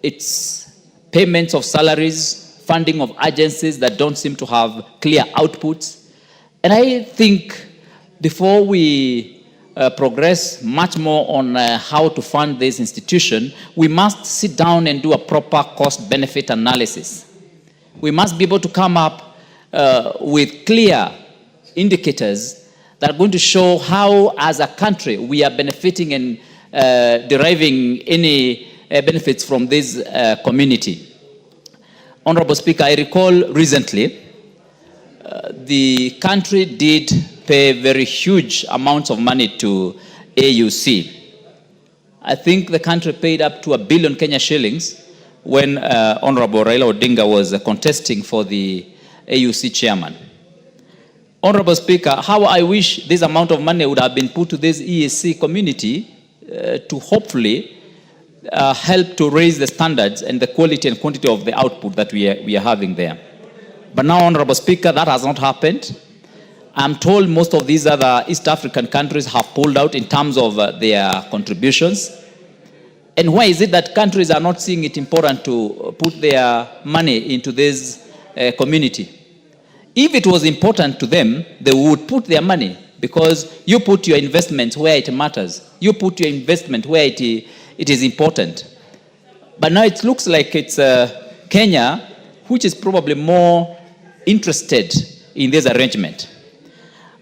it's payments of salaries, funding of agencies that don't seem to have clear outputs. And I think before we progress much more on how to fund this institution, we must sit down and do a proper cost-benefit analysis. We must be able to come up with clear indicators that are going to show how, as a country, we are benefiting and deriving any benefits from this community. Honorable Speaker, I recall recently the country did pay very huge amounts of money to AUC. I think the country paid up to 1 billion Kenya shillings when Honorable Raila Odinga was contesting for the AUC chairman. Honorable Speaker, how I wish this amount of money would have been put to this EAC community to hopefully help to raise the standards and the quality and quantity of the output that we are having there. But now, Honorable Speaker, that has not happened. I'm told most of these other East African countries have pulled out in terms of their contributions. And why is it that countries are not seeing it important to put their money into this community? If it was important to them, they would put their money, because you put your investments where it matters. You put your investment where it is important. But now it looks like it's Kenya, which is probably more interested in this arrangement.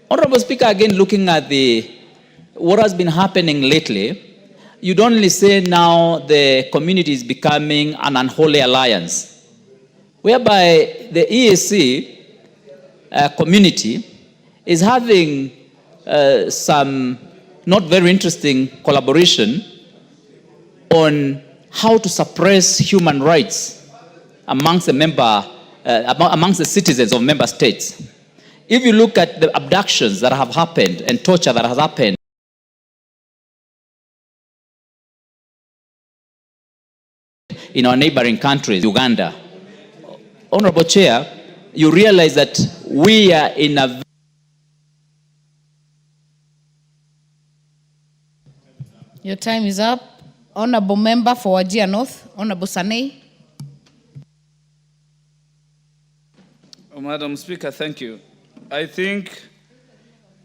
Honorable Speaker, again looking at what has been happening lately, you'd only say now the community is becoming an unholy alliance, whereby the EAC community is having some not very interesting collaboration on how to suppress human rights amongst amongst the citizens of member states. If you look at the abductions that have happened and torture that has happened in our neighboring countries, Uganda, Honorable Chair, you realize that we are in a Your time is up. Honorable Member for Wajir North, Honorable Sanei. Madam Speaker, thank you. I think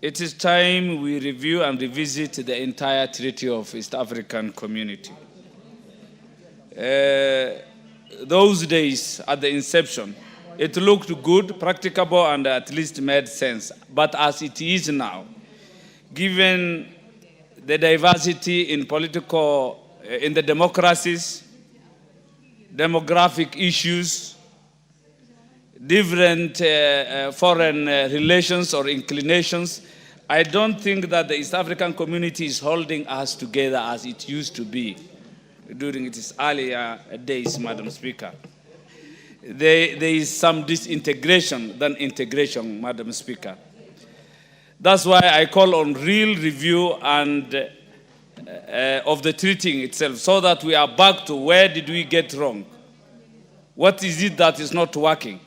it is time we review and revisit the entire Treaty of East African Community. Those days at the inception, it looked good, practicable, and at least made sense. But as it is now, given the diversity in in the democracies, demographic issues, different foreign relations or inclinations, I don't think that the East African community is holding us together as it used to be during its earlier days, Madam Speaker. There is some disintegration than integration, Madam Speaker. That's why I call on real review and of the treaty itself, so that we are back to where did we get wrong? What is it that is not working?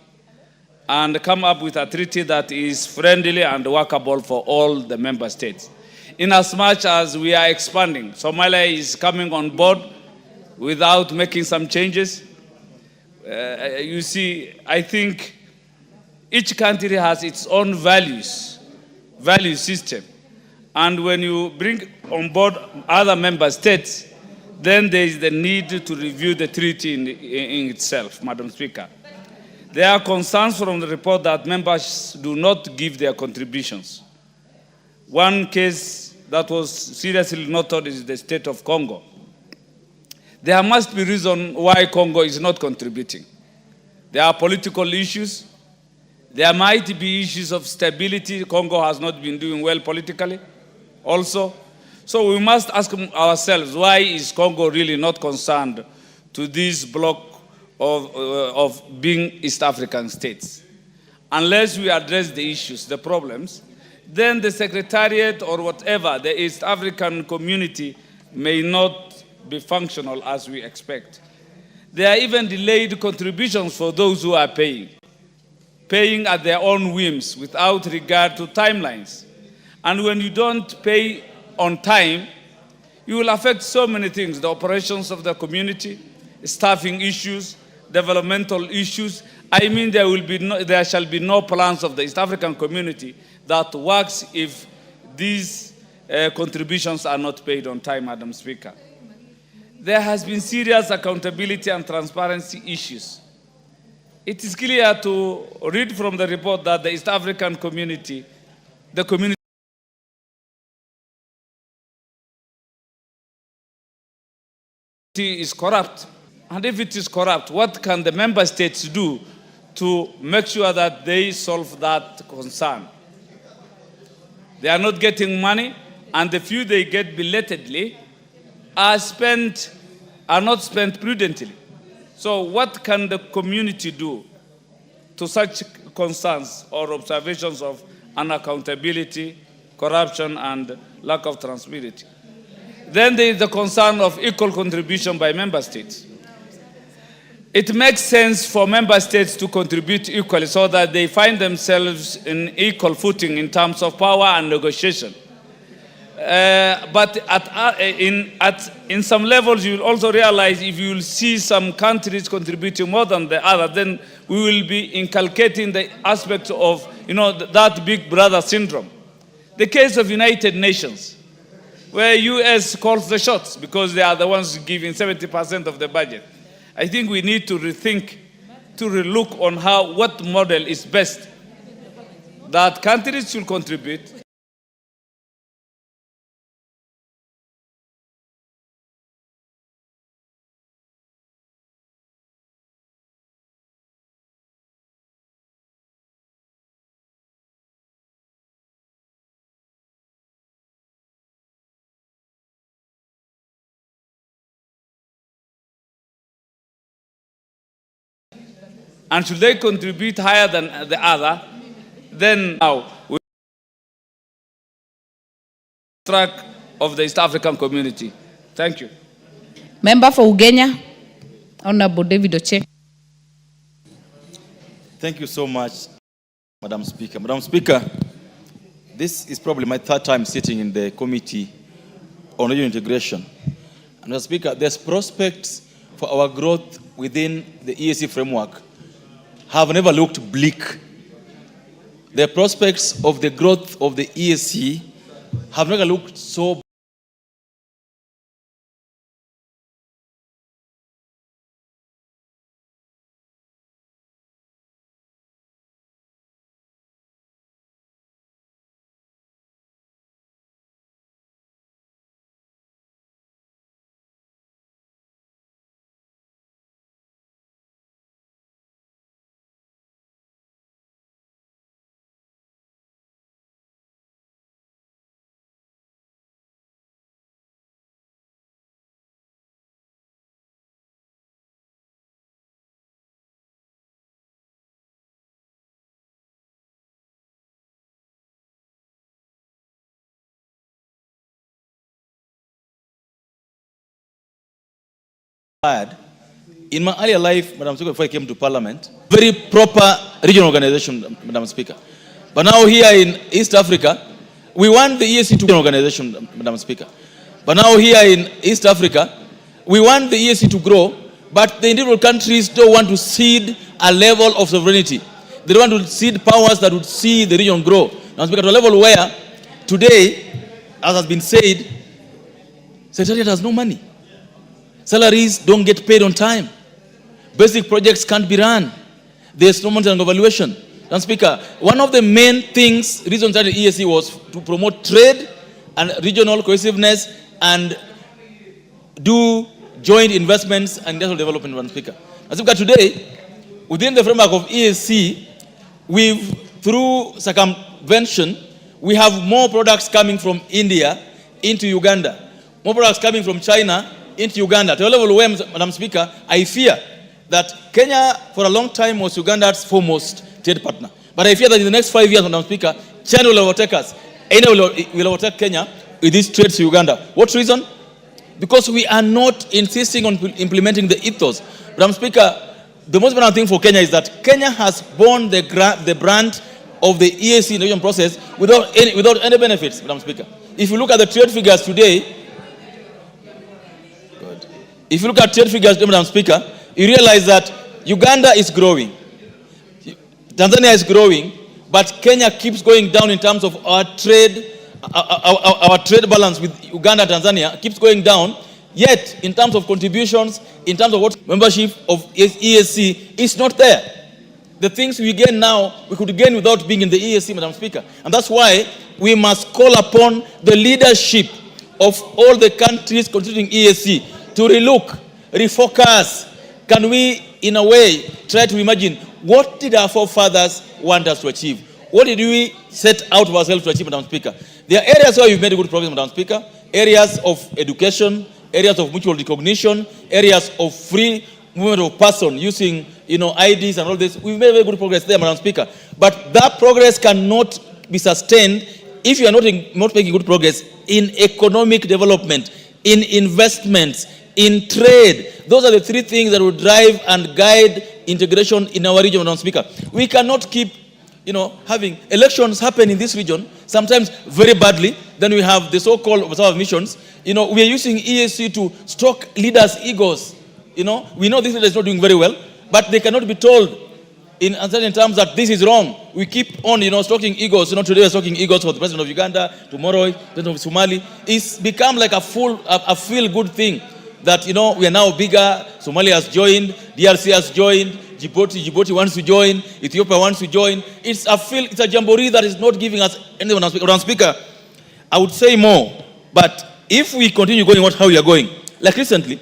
And come up with a treaty that is friendly and workable for all the member states. In as much as we are expanding, Somalia is coming on board without making some changes. You see, I think each country has its own value system. And when you bring on board other member states, then there is the need to review the treaty in itself, Madam Speaker. There are concerns from the report that members do not give their contributions. One case that was seriously noted is the state of Congo. There must be reason why Congo is not contributing. There are political issues. There might be issues of stability. Congo has not been doing well politically also. So we must ask ourselves, why is Congo really not concerned to this block of being East African states? Unless we address the issues, the problems, then the Secretariat or whatever, the East African community may not be functional as we expect. There are even delayed contributions for those who are paying at their own whims without regard to timelines. And when you don't pay on time, you will affect so many things: the operations of the community, staffing issues, developmental issues. I mean, there shall be no plans of the East African community that works if these contributions are not paid on time, Madam Speaker. There has been serious accountability and transparency issues. It is clear to read from the report that the East African community, the community is corrupt. And if it is corrupt, what can the member states do to make sure that they solve that concern? They are not getting money, and the few they get belatedly are not spent prudently. So what can the community do to such concerns or observations of unaccountability, corruption, and lack of transparency? Then there is the concern of equal contribution by member states. It makes sense for member states to contribute equally so that they find themselves in equal footing in terms of power and negotiation. But in some levels, you will also realize if you will see some countries contributing more than the other, then we will be inculcating the aspect of, that big brother syndrome. The case of United Nations, where US calls the shots because they are the ones giving 70% of the budget. I think we need to rethink, to relook on what model is best that countries should contribute. And should they contribute higher than the other, then now we track of the East African community. Thank you. Member for Ugenya, Honorable David Oche. Thank you so much, Madam Speaker. Madam Speaker, this is probably my third time sitting in the Committee on Regional Integration. And Madam Speaker, there's prospects for our growth within the EAC framework have never looked bleak. The prospects of the growth of the EAC have never looked so in my earlier life, Madam Speaker, before I came to Parliament, very proper regional organization, Madam Speaker. But now here in East Africa, we want the EAC to grow organization, Madam Speaker. But now here in East Africa, we want the EAC to grow, but the individual countries don't want to cede a level of sovereignty. They don't want to cede powers that would see the region grow. Madam Speaker, to a level where today, as has been said, Secretariat has no money. Salaries don't get paid on time. Basic projects can't be run. There's no monitoring and evaluation. Madam Speaker, one of the main reasons that the EAC was to promote trade and regional cohesiveness and do joint investments and industrial development, Madam Speaker. Madam Speaker, today, within the framework of EAC, through circumvention, we have more products coming from India into Uganda, more products coming from China into Uganda, to a level where, Madam Speaker, I fear that Kenya for a long time was Uganda's foremost trade partner. But I fear that in the next 5 years, Madam Speaker, China will overtake us. China will overtake Kenya with these trades to Uganda. What reason? Because we are not insisting on implementing the ethos. Madam Speaker, the most important thing for Kenya is that Kenya has borne the brand of the EAC innovation process without any benefits, Madam Speaker. If you look at the trade figures today, Madam Speaker, you realize that Uganda is growing, Tanzania is growing, but Kenya keeps going down in terms of our trade balance with Uganda and Tanzania keeps going down. Yet, in terms of contributions, in terms of what membership of EAC is not there. The things we gain now, we could gain without being in the EAC, Madam Speaker. And that's why we must call upon the leadership of all the countries constituting EAC to relook, refocus. Can we, in a way, try to imagine what did our forefathers want us to achieve? What did we set out for ourselves to achieve, Madam Speaker? There are areas where we've made good progress, Madam Speaker. Areas of education, areas of mutual recognition, areas of free movement of person using, IDs and all this. We've made very good progress there, Madam Speaker. But that progress cannot be sustained if you are not making good progress in economic development, in investments, in trade. Those are the three things that will drive and guide integration in our region, Madam Speaker. We cannot keep, having elections happen in this region, sometimes very badly. Then we have the so-called observer missions. We are using EAC to stoke leaders' egos. We know this leader is not doing very well, but they cannot be told in uncertain terms that this is wrong. We keep on, stoking egos. Today we're stoking egos for the president of Uganda, tomorrow, the president of Somali. It's become like a feel-good thing that, we are now bigger. Somalia has joined, DRC has joined, Djibouti wants to join, Ethiopia wants to join. It's a jamboree that is not giving us anything. Madam Speaker, I would say more, but if we continue going how we are going, like recently,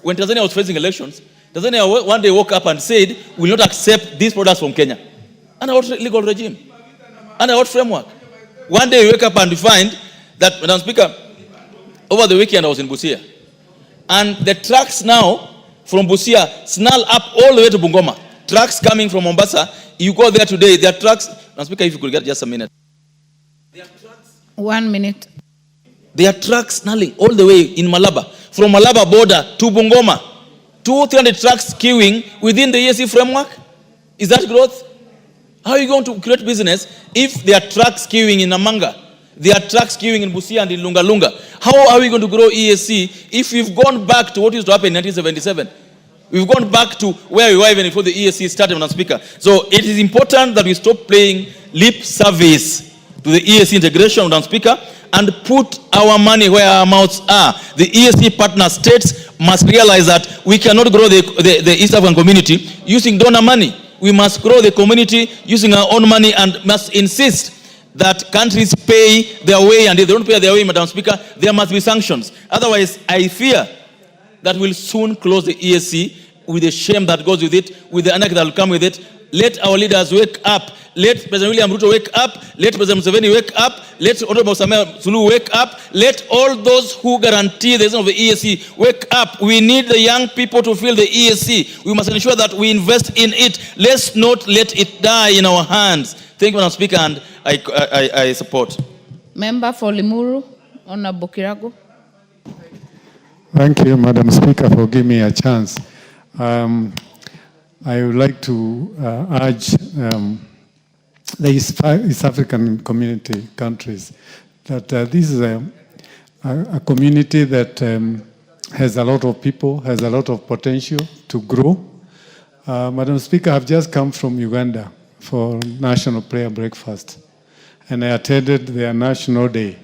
when Tanzania was facing elections, Tanzania one day woke up and said, we will not accept these products from Kenya. Under what legal regime? Under what framework? One day we wake up and we find that, Madam Speaker, over the weekend I was in Busia, and the trucks now from Busia snarl up all the way to Bungoma. Trucks coming from Mombasa, you go there today, there are trucks. Madam Speaker, if you could get just a minute. 1 minute. There are trucks snarling all the way in Malaba, from Malaba border to Bungoma. 200-300 trucks queuing within the EAC framework. Is that growth? How are you going to create business if there are trucks queuing in Namanga? There are trucks queuing in Busia and in Lunga Lunga. How are we going to grow EAC if we've gone back to what used to happen in 1977? We've gone back to where we were even before the EAC started, Madam Speaker. So it is important that we stop playing lip service to the EAC integration, Madam Speaker, and put our money where our mouths are. The EAC partner states must realize that we cannot grow the East African community using donor money. We must grow the community using our own money and must insist that countries pay their way, and if they don't pay their way, Madam Speaker, there must be sanctions. Otherwise, I fear that we'll soon close the EAC with the shame that goes with it, with the anarchy that will come with it. Let our leaders wake up. Let President William RUTO wake up. Let President Museveni wake up. Let Honorable Samia Suluhu wake up. Let all those who guarantee the existence of the EAC wake up. We need the young people to fill the EAC. We must ensure that we invest in it. Let's not let it die in our hands. Thank you, Madam Speaker, and I support. Member for Limuru, Honorable Kirago. Thank you, Madam Speaker, for giving me a chance. I would like to urge the East African community countries that this is a community that has a lot of people, has a lot of potential to grow. Madam Speaker, I've just come from Uganda for National Prayer Breakfast, and I attended their National Day.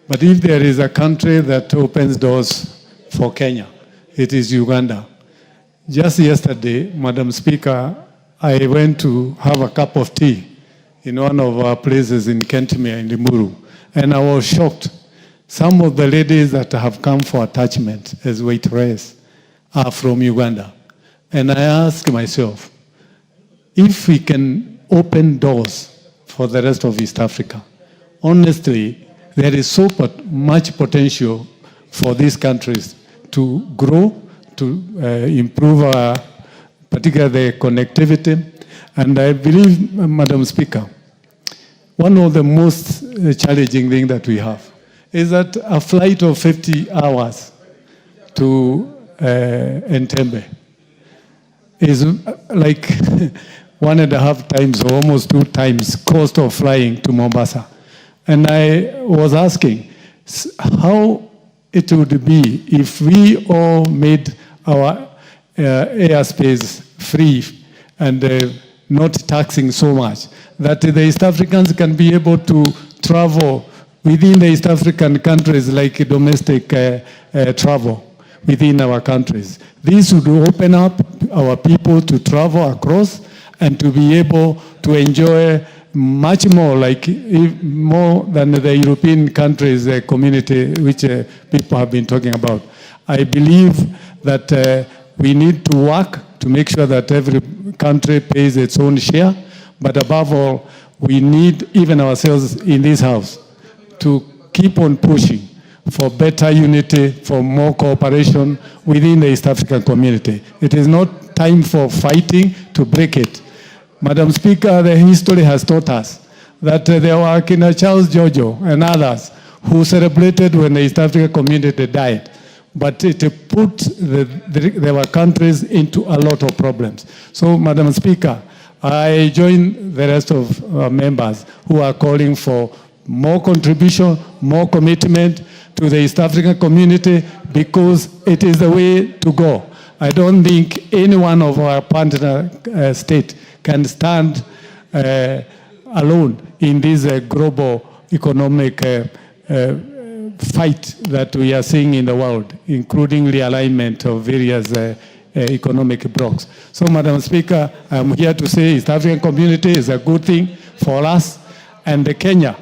But if there is a country that opens doors for Kenya, it is Uganda. Just yesterday, Madam Speaker, I went to have a cup of tea in one of our places in Kentimere in Limuru, and I was shocked. Some of the ladies that have come for attachment as waitress are from Uganda. And I asked myself, if we can open doors for the rest of East Africa, honestly, there is so much potential for these countries to grow, to improve particularly the connectivity. And I believe, Madam Speaker, one of the most challenging things that we have is that a flight of 50 hours to Entebbe is like 1.5 times or almost 2 times cost of flying to Mombasa. And I was asking how it would be if we all made our airspace free and not taxing so much, that the East Africans can be able to travel within the East African countries like domestic travel within our countries. This would open up our people to travel across and to be able to enjoy much more, like more than the European countries community which people have been talking about. I believe that we need to work to make sure that every country pays its own share, but above all, we need even ourselves in this house to keep on pushing for better unity, for more cooperation within the East African community. It is not time for fighting to break it. Madam Speaker, the history has taught us that there were Kina Charles Jojo and others who celebrated when the East African community died. But it put their countries into a lot of problems. So, Madam Speaker, I join the rest of members who are calling for more contribution, more commitment to the East African community, because it is the way to go. I don't think any one of our partner states can stand alone in this global economic fight that we are seeing in the world, including realignment of various economic blocks. So, Madam Speaker, I'm here to say East African community is a good thing for us. And Kenya,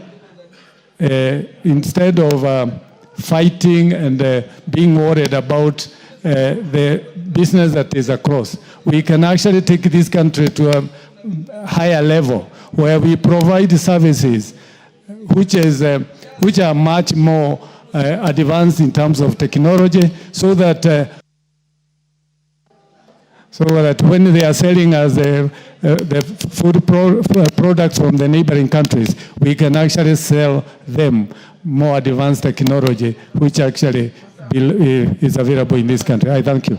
instead of fighting and being worried about the business that is across, we can actually take this country to a higher level where we provide services which are much more advanced in terms of technology, so that when they are selling us the food products from the neighboring countries, we can actually sell them more advanced technology, which actually is available in this country. I thank you.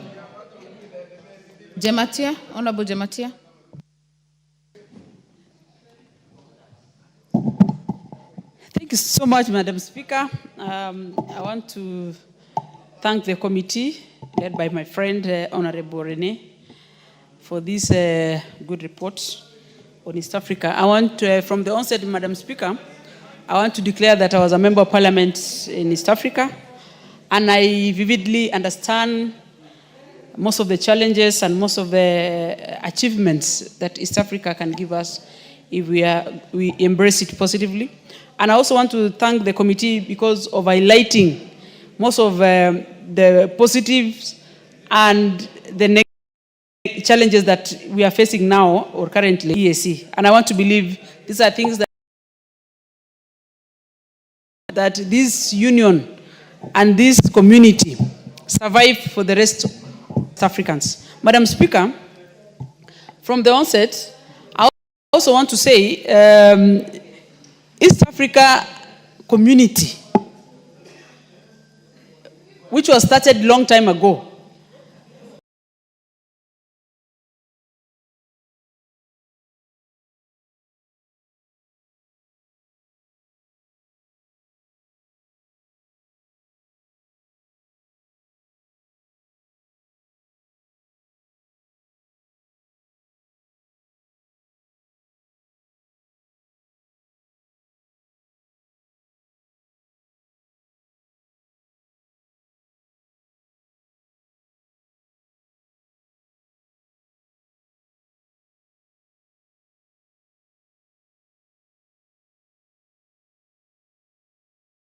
Jematia, Honorable Jematia. Thank you so much, Madam Speaker. I want to thank the committee led by my friend, Honorable Rene, for this good report on East Africa. I want to, from the onset, Madam Speaker, I want to declare that I was a member of parliament in East Africa, and I vividly understand most of the challenges and most of the achievements that East Africa can give us if we embrace it positively. And I also want to thank the committee because of highlighting most of the positives and the negative challenges that we are facing now or currently EAC. And I want to believe these are things that this union and this community survive for the rest of Africans. Madam Speaker, from the onset, I also want to say East Africa community, which was started long time ago,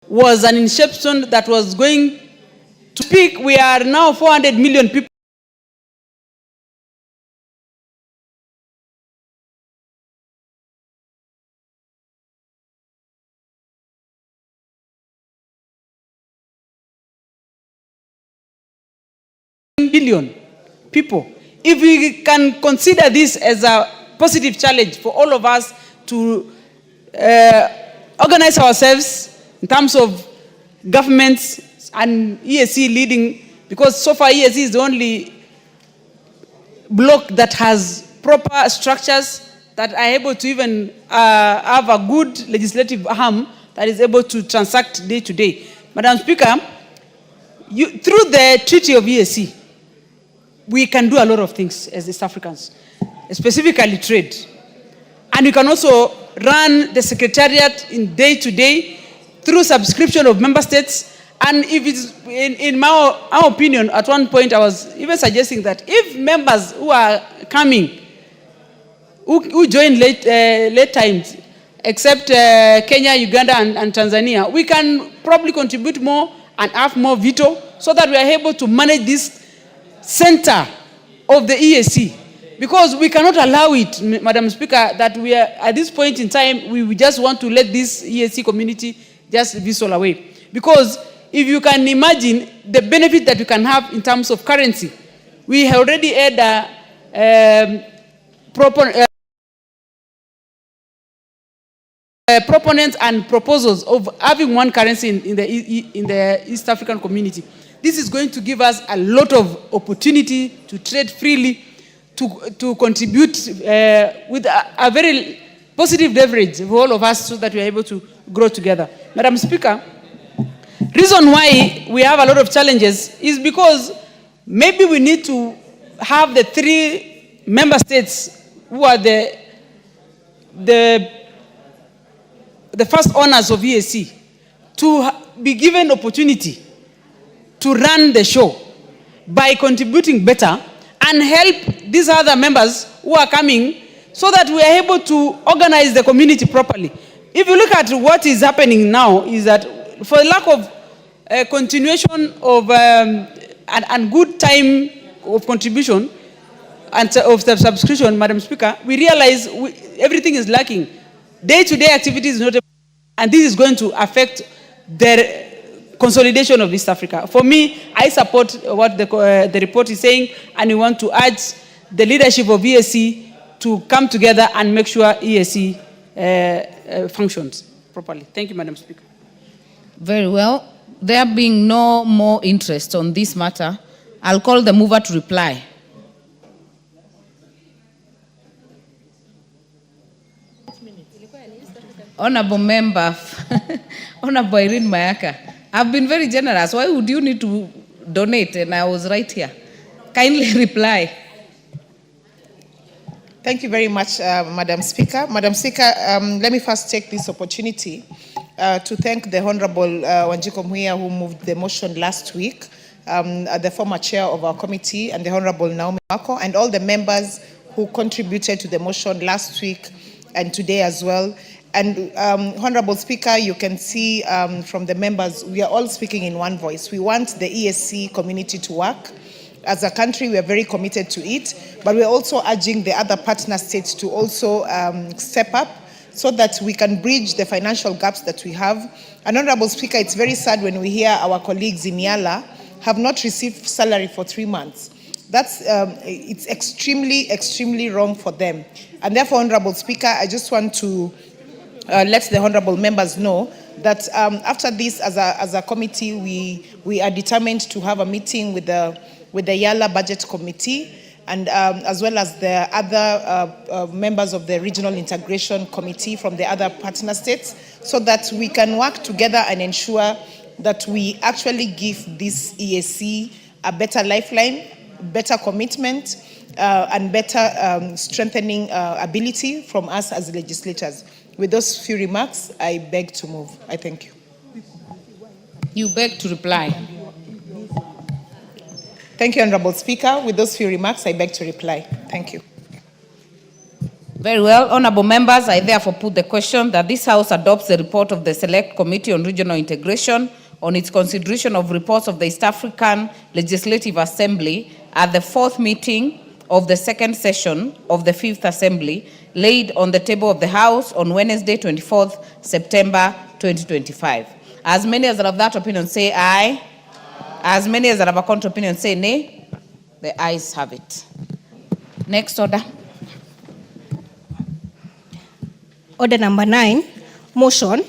was an inception that was going to peak. We are now 400 million people. Billion people. If we can consider this as a positive challenge for all of us to organize ourselves in terms of governments and EAC leading, because so far EAC is the only bloc that has proper structures that are able to even have a good legislative arm that is able to transact day to day. Madam Speaker, through the Treaty of EAC, we can do a lot of things as East Africans, specifically trade. And we can also run the secretariat in day to day through subscription of member states. And if it's, in our opinion, at one point I was even suggesting that if members who are coming, who join late times, except Kenya, Uganda, and Tanzania, we can probably contribute more and have more veto so that we are able to manage this center of the EAC. Because we cannot allow it, Madam Speaker, that we are, at this point in time, we just want to let this EAC community just whistle away. Because if you can imagine the benefit that you can have in terms of currency, we have already had proponents and proposals of having one currency in the East African community. This is going to give us a lot of opportunity to trade freely, to contribute with a very positive leverage for all of us so that we are able to grow together. Madam Speaker, reason why we have a lot of challenges is because maybe we need to have the 3 member states who are the first owners of EAC to be given opportunity to run the show by contributing better and help these other members who are coming so that we are able to organize the community properly. If you look at what is happening now is that for lack of continuation of and good time of contribution and of the subscription, Madam Speaker, we realize everything is lacking. Day-to-day activities is not, and this is going to affect the consolidation of East Africa. For me, I support what the report is saying, and we want to urge the leadership of EAC to come together and make sure EAC functions properly. Thank you, Madam Speaker. Very well. There being no more interest on this matter, I'll call the mover to reply. Honorable Member, Honorable Irene Mayaka, I've been very generous. Why would you need to donate? And I was right here. Kindly reply. Thank you very much, Madam Speaker. Madam Speaker, let me first take this opportunity to thank the Honorable Wanjiko Mwiya, who moved the motion last week, the former chair of our committee, and the Honorable Naomi Wako, and all the members who contributed to the motion last week and today as well. And Honorable Speaker, you can see from the members, we are all speaking in one voice. We want the EAC community to work. As a country, we are very committed to it, but we're also urging the other partner states to also step up so that we can bridge the financial gaps that we have. And Honorable Speaker, it's very sad when we hear our colleagues in Yala have not received salary for 3 months. That's, it's extremely, extremely wrong for them. And therefore, Honorable Speaker, I just want to let the honorable members know that after this, as a committee, we are determined to have a meeting with the Yala Budget Committee, and as well as the other members of the Regional Integration Committee from the other partner states, so that we can work together and ensure that we actually give this EAC a better lifeline, better commitment, and better strengthening ability from us as legislators. With those few remarks, I beg to move. I thank you. You beg to reply. Thank you, Honorable Speaker. With those few remarks, I beg to reply. Thank you. Very well. Honorable members, I therefore put the question that this House adopts the report of the Select Committee on Regional Integration on its consideration of reports of the East African Legislative Assembly at the 4th meeting of the 2nd session of the 5th Assembly, laid on the table of the House on Wednesday, 24th September 2025. As many as are of that opinion say aye. As many as are of a contrary opinion say nay. The ayes have it. Next order. Order number 9, motion,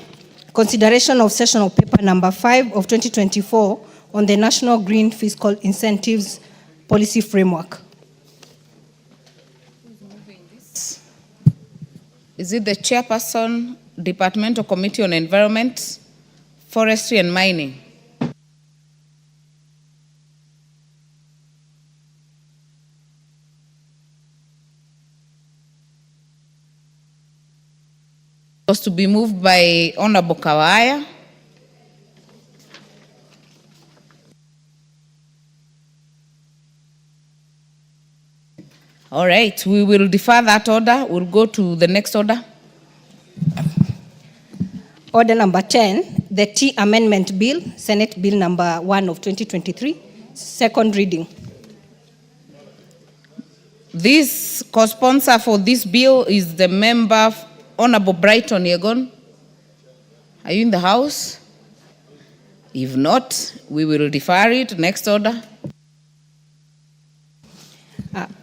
consideration of sessional paper number 5 of 2024 on the National Green Fiscal Incentives Policy Framework. Is it the chairperson, Departmental Committee on Environment, Forestry and Mining? Was to be moved by Honorable Kawaya. All right, we will defer that order. We'll go to the next order. Order number 10, the Tea Amendment Bill, Senate Bill number 1 of 2023, second reading. This co-sponsor for this bill is the member, Honorable Brighton Yegon. Are you in the House? If not, we will defer it. Next order.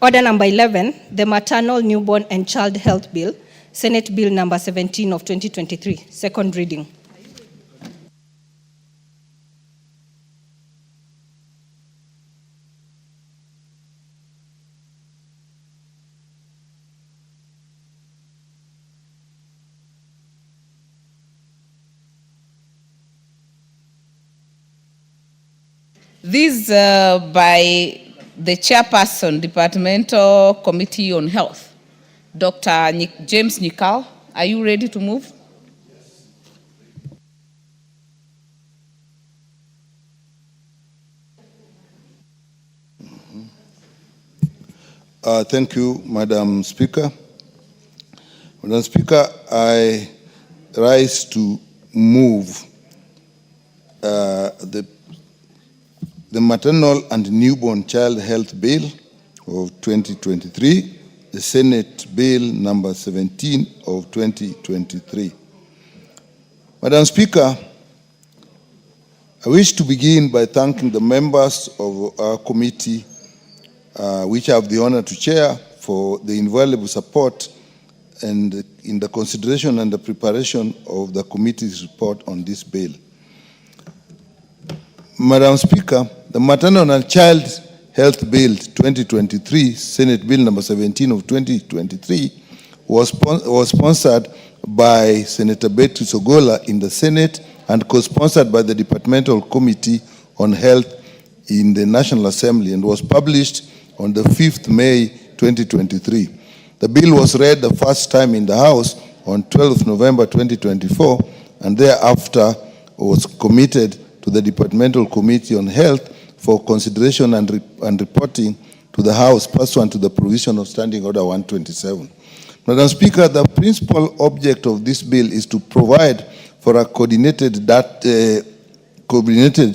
Order number 11, the Maternal, Newborn and Child Health Bill, Senate Bill number 17 of 2023, second reading. This by the chairperson, Departmental Committee on Health, Dr. James Nikal. Are you ready to move? Thank you, Madam Speaker. Madam Speaker, I rise to move the Maternal and Newborn Child Health Bill of 2023, the Senate Bill number 17 of 2023. Madam Speaker, I wish to begin by thanking the members of our committee, which I have the honor to chair, for the invaluable support and in the consideration and the preparation of the committee's report on this bill. Madam Speaker, the Maternal and Child Health Bill 2023, Senate Bill number 17 of 2023, was sponsored by Senator Beatrice Ogola in the Senate and co-sponsored by the Departmental Committee on Health in the National Assembly and was published on the 5th May 2023. The bill was read the first time in the House on 12th November 2024 and thereafter was committed to the Departmental Committee on Health for consideration and reporting to the House pursuant to the provision of Standing Order 127. Madam Speaker, the principal object of this bill is to provide for a coordinated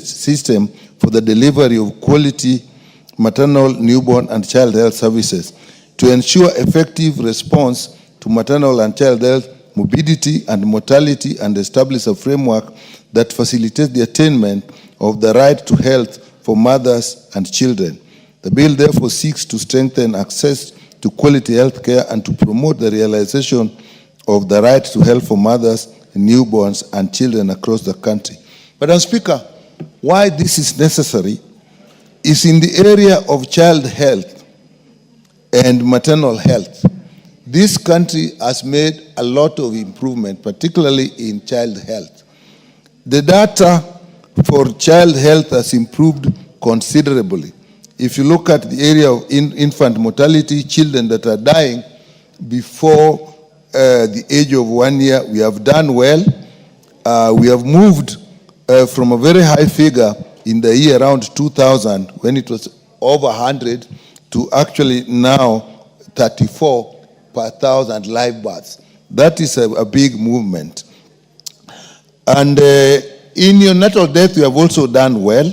system for the delivery of quality maternal, newborn, and child health services to ensure effective response to maternal and child health, morbidity, and mortality, and establish a framework that facilitates the attainment of the right to health for mothers and children. The bill therefore seeks to strengthen access to quality health care and to promote the realization of the right to health for mothers, newborns, and children across the country. Madam Speaker, why this is necessary is in the area of child health and maternal health. This country has made a lot of improvement, particularly in child health. The data for child health has improved considerably. If you look at the area of infant mortality, children that are dying before the age of 1 year, we have done well. We have moved from a very high figure in the year around 2000, when it was over 100, to actually now 34 per 1,000 live births. That is a big movement. And in neonatal death, we have also done well.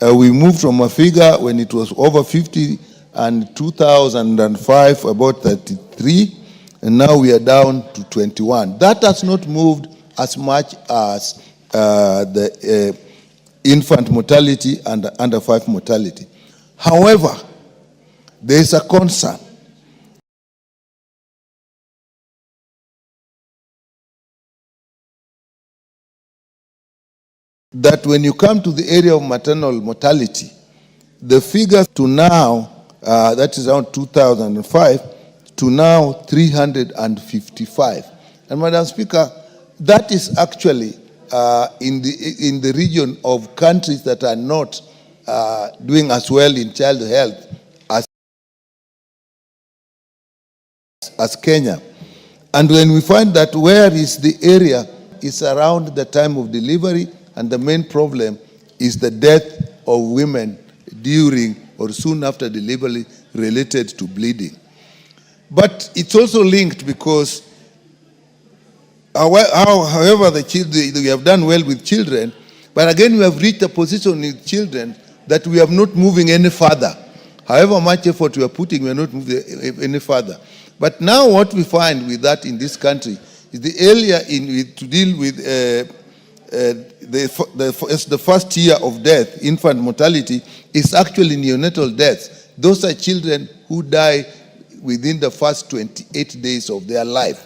We moved from a figure when it was over 50 and 2005, about 33, and now we are down to 21. That has not moved as much as the infant mortality and under 5 mortality. However, there is a concern. That when you come to the area of maternal mortality, the figures to now, that is around 2005, to now 355. And Madam Speaker, that is actually in the region of countries that are not doing as well in child health as Kenya. And when we find that where is the area is around the time of delivery, and the main problem is the death of women during or soon after delivery related to bleeding. But it's also linked because however we have done well with children, but again we have reached a position with children that we are not moving any further. However much effort we are putting, we are not moving any further. But now what we find with that in this country is the area to deal with the first year of death, infant mortality, is actually neonatal deaths. Those are children who die within the first 28 days of their life.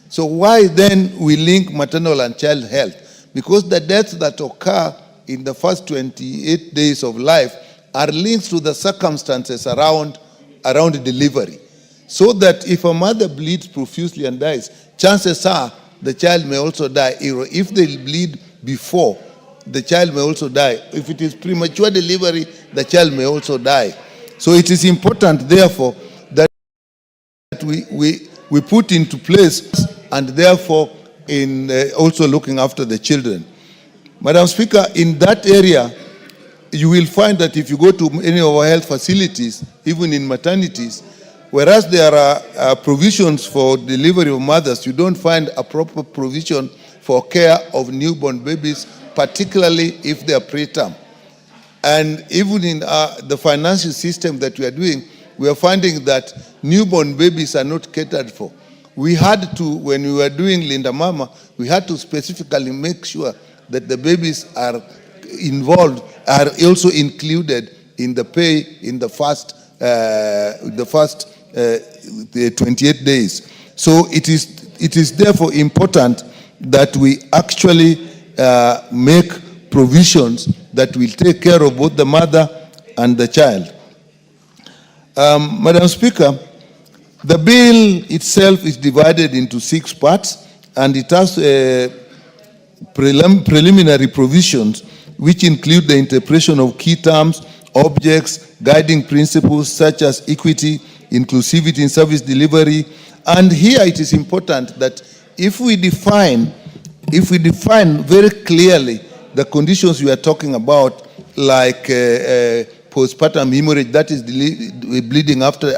So why then we link maternal and child health? Because the deaths that occur in the first 28 days of life are linked to the circumstances around delivery. So that if a mother bleeds profusely and dies, chances are the child may also die. If they bleed before, the child may also die. If it is premature delivery, the child may also die. So it is important, therefore, that we put into place, and therefore in also looking after the children. Madam Speaker, in that area, you will find that if you go to any of our health facilities, even in maternities, Whereas there are provisions for delivery of mothers, you don't find a proper provision for care of newborn babies, particularly if they are preterm. And even in the financial system that we are doing, we are finding that newborn babies are not catered for. We had to, when we were doing Linda Mama, we had to specifically make sure that the babies are involved, are also included in the pay in the first 28 days. So it is therefore important that we actually make provisions that will take care of both the mother and the child. Madam Speaker, the bill itself is divided into 6 parts, and it has preliminary provisions which include the interpretation of key terms, objects, guiding principles such as equity, inclusivity in service delivery. And here it is important that if we define very clearly the conditions we are talking about, like postpartum hemorrhage, that is bleeding after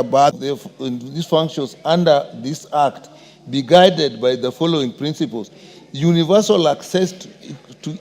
birth. These functions under this act be guided by the following principles: universal access to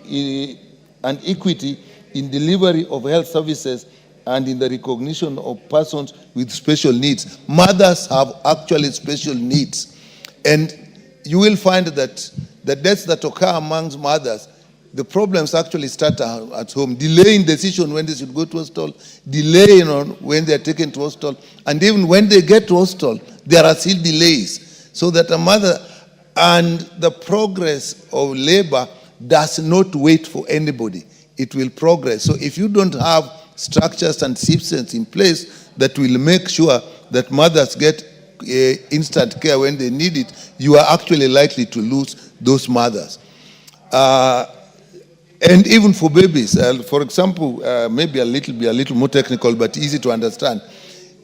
and equity in delivery of health services and in the recognition of persons with special needs. Mothers have actually special needs, and you will find that the deaths that occur amongst mothers, the problems actually start at home. Delay in decision when they should go to hospital, delay on when they are taken to hospital, and even when they get to hospital, there are still delays. So that a mother, and the progress of labor does not wait for anybody. It will progress. So if you don't have structures and systems in place that will make sure that mothers get instant care when they need it, you are actually likely to lose those mothers. And even for babies, for example, maybe a little more technical, but easy to understand.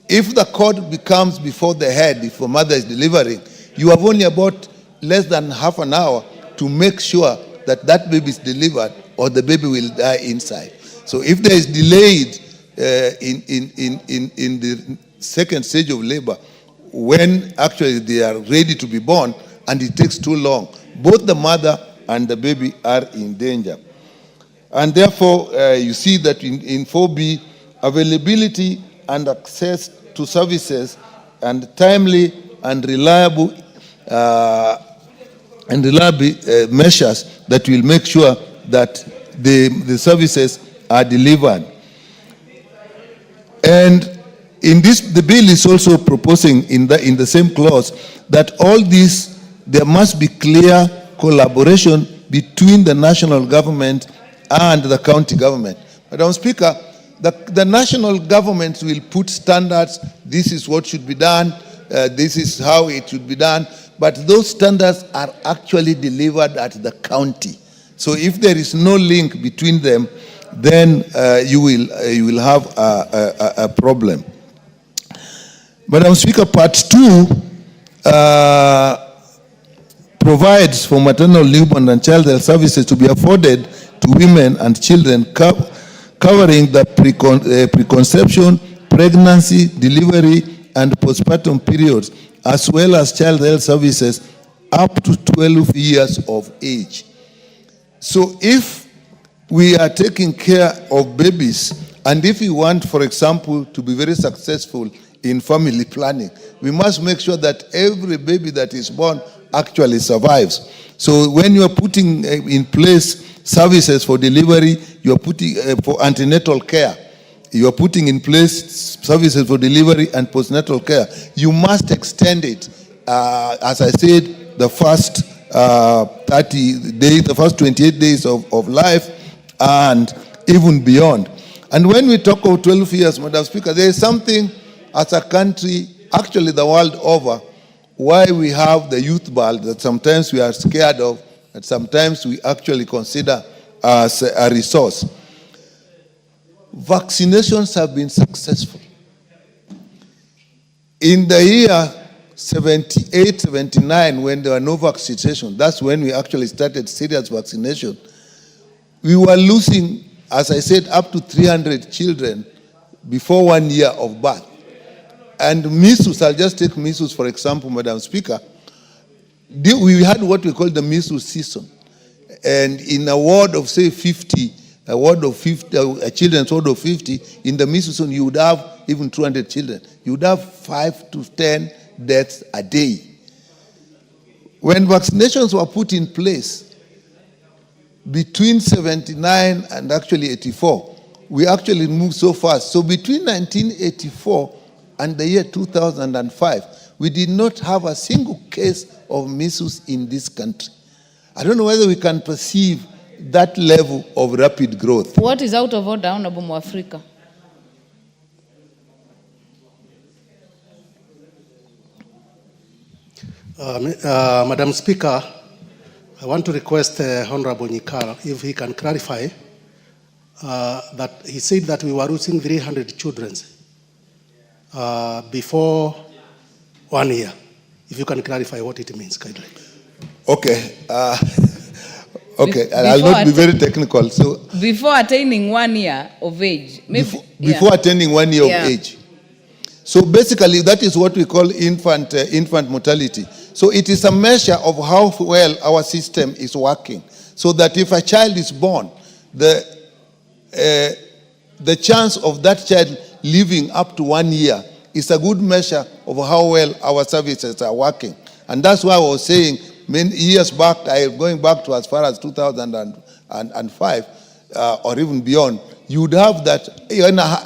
If the cord becomes before the head, if a mother is delivering, you have only about less than half an hour to make sure that that baby is delivered, or the baby will die inside. So if there is delayed in the second stage of labor, when actually they are ready to be born, and it takes too long, both the mother and the baby are in danger. And therefore, you see that in 4B, availability and access to services and timely and reliable measures that will make sure that the services are delivered. And in this, the bill is also proposing in the same clause that all this, there must be clear collaboration between the national government and the county government. Madam Speaker, the national government will put standards. This is what should be done. This is how it should be done. But those standards are actually delivered at the county. So if there is no link between them, then you will have a problem. Madam Speaker, Part 2 provides for maternal, newborn, and child health services to be afforded to women and children, covering the preconception, pregnancy, delivery, and postpartum periods, as well as child health services up to 12 years of age. So if we are taking care of babies, and if we want, for example, to be very successful in family planning, we must make sure that every baby that is born actually survives. So when you are putting in place services for delivery, you are putting for antenatal care, you are putting in place services for delivery and postnatal care, you must extend it. As I said, the first 30 days, the first 28 days of life, and even beyond. And when we talk of 12 years, Madam Speaker, there is something as a country, actually the world over, why we have the youth ball that sometimes we are scared of, and sometimes we actually consider as a resource. Vaccinations have been successful. In the year 78, 79, when there were no vaccination, that's when we actually started serious vaccination. We were losing, as I said, up to 300 children before 1 year of birth. And measles, I'll just take measles for example, Madam Speaker. We had what we call the measles season. And in a ward of, say, 50, a ward of 50, a children's ward of 50, in the measles season, you would have even 200 children. You would have 5 to 10 deaths a day. When vaccinations were put in place, between 79 and actually 84, we actually moved so fast. So between 1984 and the year 2005, we did not have a single case of measles in this country. I don't know whether we can perceive that level of rapid growth. What is out of order, Honorable Mwafrika? Madam Speaker, I want to request Honorable Nyikal if he can clarify that he said that we were losing 300 children before 1 year. If you can clarify what it means, kindly. Okay. Okay, I'll not be very technical. So before attaining 1 year of age. Maybe, before attaining 1 year of age. So basically, that is what we call infant mortality. So it is a measure of how well our system is working. So that if a child is born, the chance of that child living up to 1 year is a good measure of how well our services are working. And that's why I was saying many years back, going back to as far as 2005 or even beyond, you would have that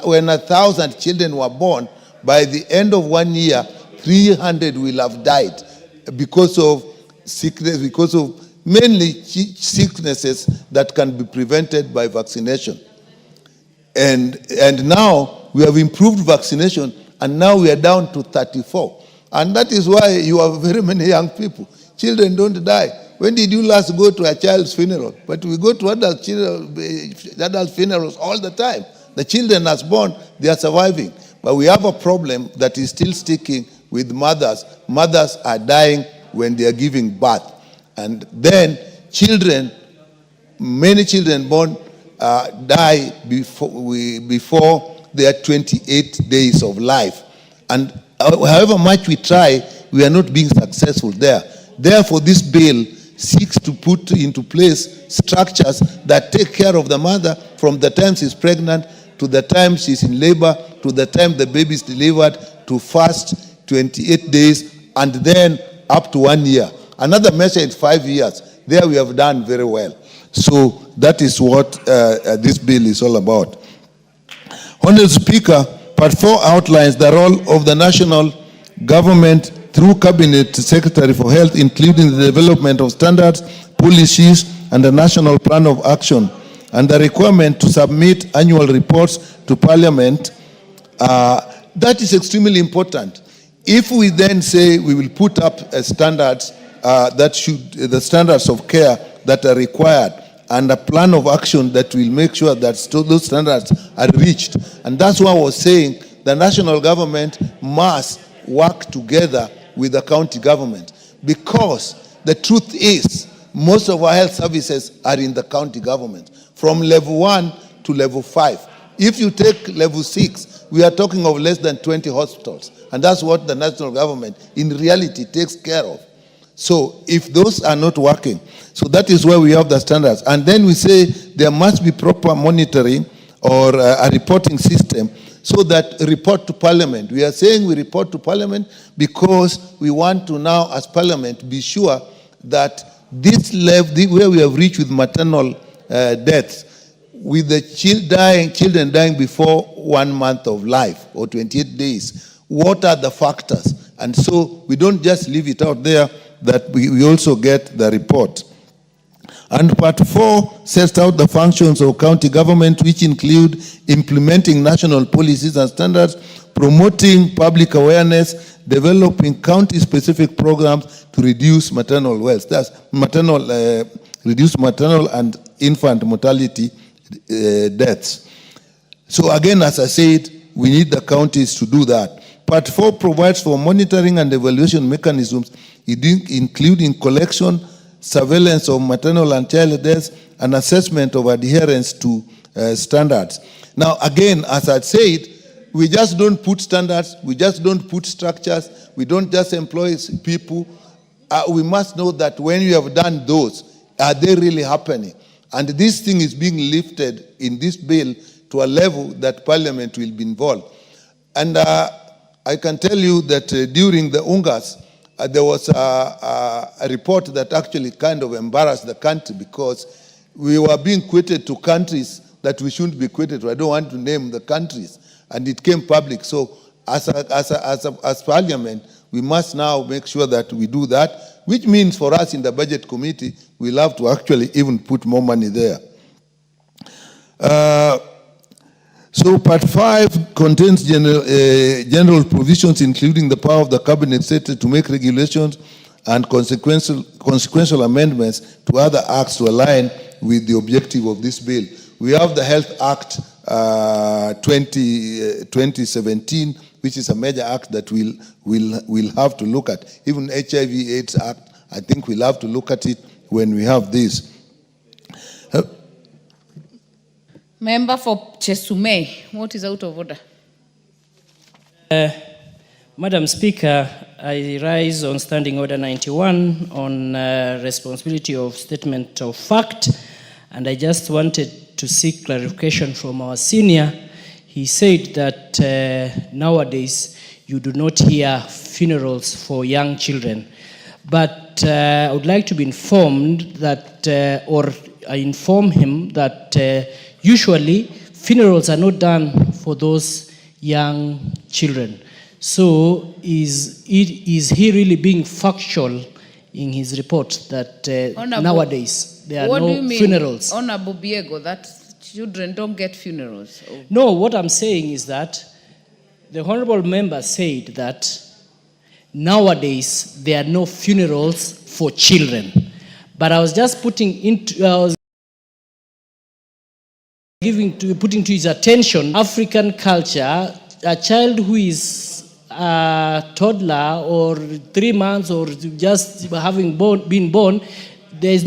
when 1,000 children were born, by the end of 1 year, 300 will have died because of sickness, because of mainly sicknesses that can be prevented by vaccination. And now we have improved vaccination, and now we are down to 34. And that is why you have very many young people. Children don't die. When did you last go to a child's funeral? But we go to adult funerals all the time. The children as born, they are surviving. But we have a problem that is still sticking with mothers. Mothers are dying when they are giving birth. And then children, many children born die before their 28 days of life. And however much we try, we are not being successful there. Therefore, this bill seeks to put into place structures that take care of the mother from the time she's pregnant to the time she's in labor, to the time the baby is delivered, to first 28 days, and then up to 1 year. Another measure is 5 years. There we have done very well. So that is what this bill is all about. Honorable Speaker, Part 4 outlines the role of the national government through Cabinet Secretary for Health, including the development of standards, policies, and a national plan of action, and the requirement to submit annual reports to Parliament. That is extremely important. If we then say we will put up standards the standards of care that are required, and a plan of action that will make sure that those standards are reached. And that's why I was saying the national government must work together with the county government, because the truth is most of our health services are in the county government, from level 1 to level 5. If you take level 6, we are talking of less than 20 hospitals, and that's what the national government in reality takes care of. So if those are not working, so that is where we have the standards. And then we say there must be proper monitoring or a reporting system, so that report to Parliament. We are saying we report to Parliament because we want to now, as Parliament, be sure that this level, where we have reached with maternal deaths, with the children dying before 1 month of life or 28 days, what are the factors? And so we don't just leave it out there, that we also get the report. And part 4 sets out the functions of county government, which include implementing national policies and standards, promoting public awareness, developing county-specific programs to reduce maternal wealth. That's reduce maternal and infant mortality deaths. So again, as I said, we need the counties to do that. Part 4 provides for monitoring and evaluation mechanisms, including collection, surveillance of maternal and child deaths, and assessment of adherence to standards. Now, again, as I said, we just don't put standards, we just don't put structures, we don't just employ people. We must know that when you have done those, are they really happening? And this thing is being lifted in this bill to a level that Parliament will be involved. And I can tell you that during the UNGAS, there was a report that actually kind of embarrassed the country because we were being quoted to countries that we shouldn't be quoted to. I don't want to name the countries. And it came public. So as Parliament, we must now make sure that we do that, which means for us in the Budget Committee, we'll have to actually even put more money there. So part 5 contains general provisions, including the power of the Cabinet Secretary to make regulations and consequential amendments to other acts to align with the objective of this bill. We have the Health Act 2017, which is a major act that we'll have to look at. Even HIV/AIDS Act, I think we'll have to look at it when we have this. Member for Chesume, what is out of order? Madam Speaker, I rise on Standing Order 91 on responsibility of statement of fact, and I just wanted to seek clarification from our senior. He said that nowadays you do not hear funerals for young children, but I would like to be informed that, or I inform him that usually funerals are not done for those young children. So is he really being factual in his report that nowadays there are no funerals? Honorable Biego, that children don't get funerals? Oh. No, what I'm saying is that the honorable member said that nowadays there are no funerals for children. But I was just putting to his attention African culture. A child who is a toddler or 3 months or just having been born, there is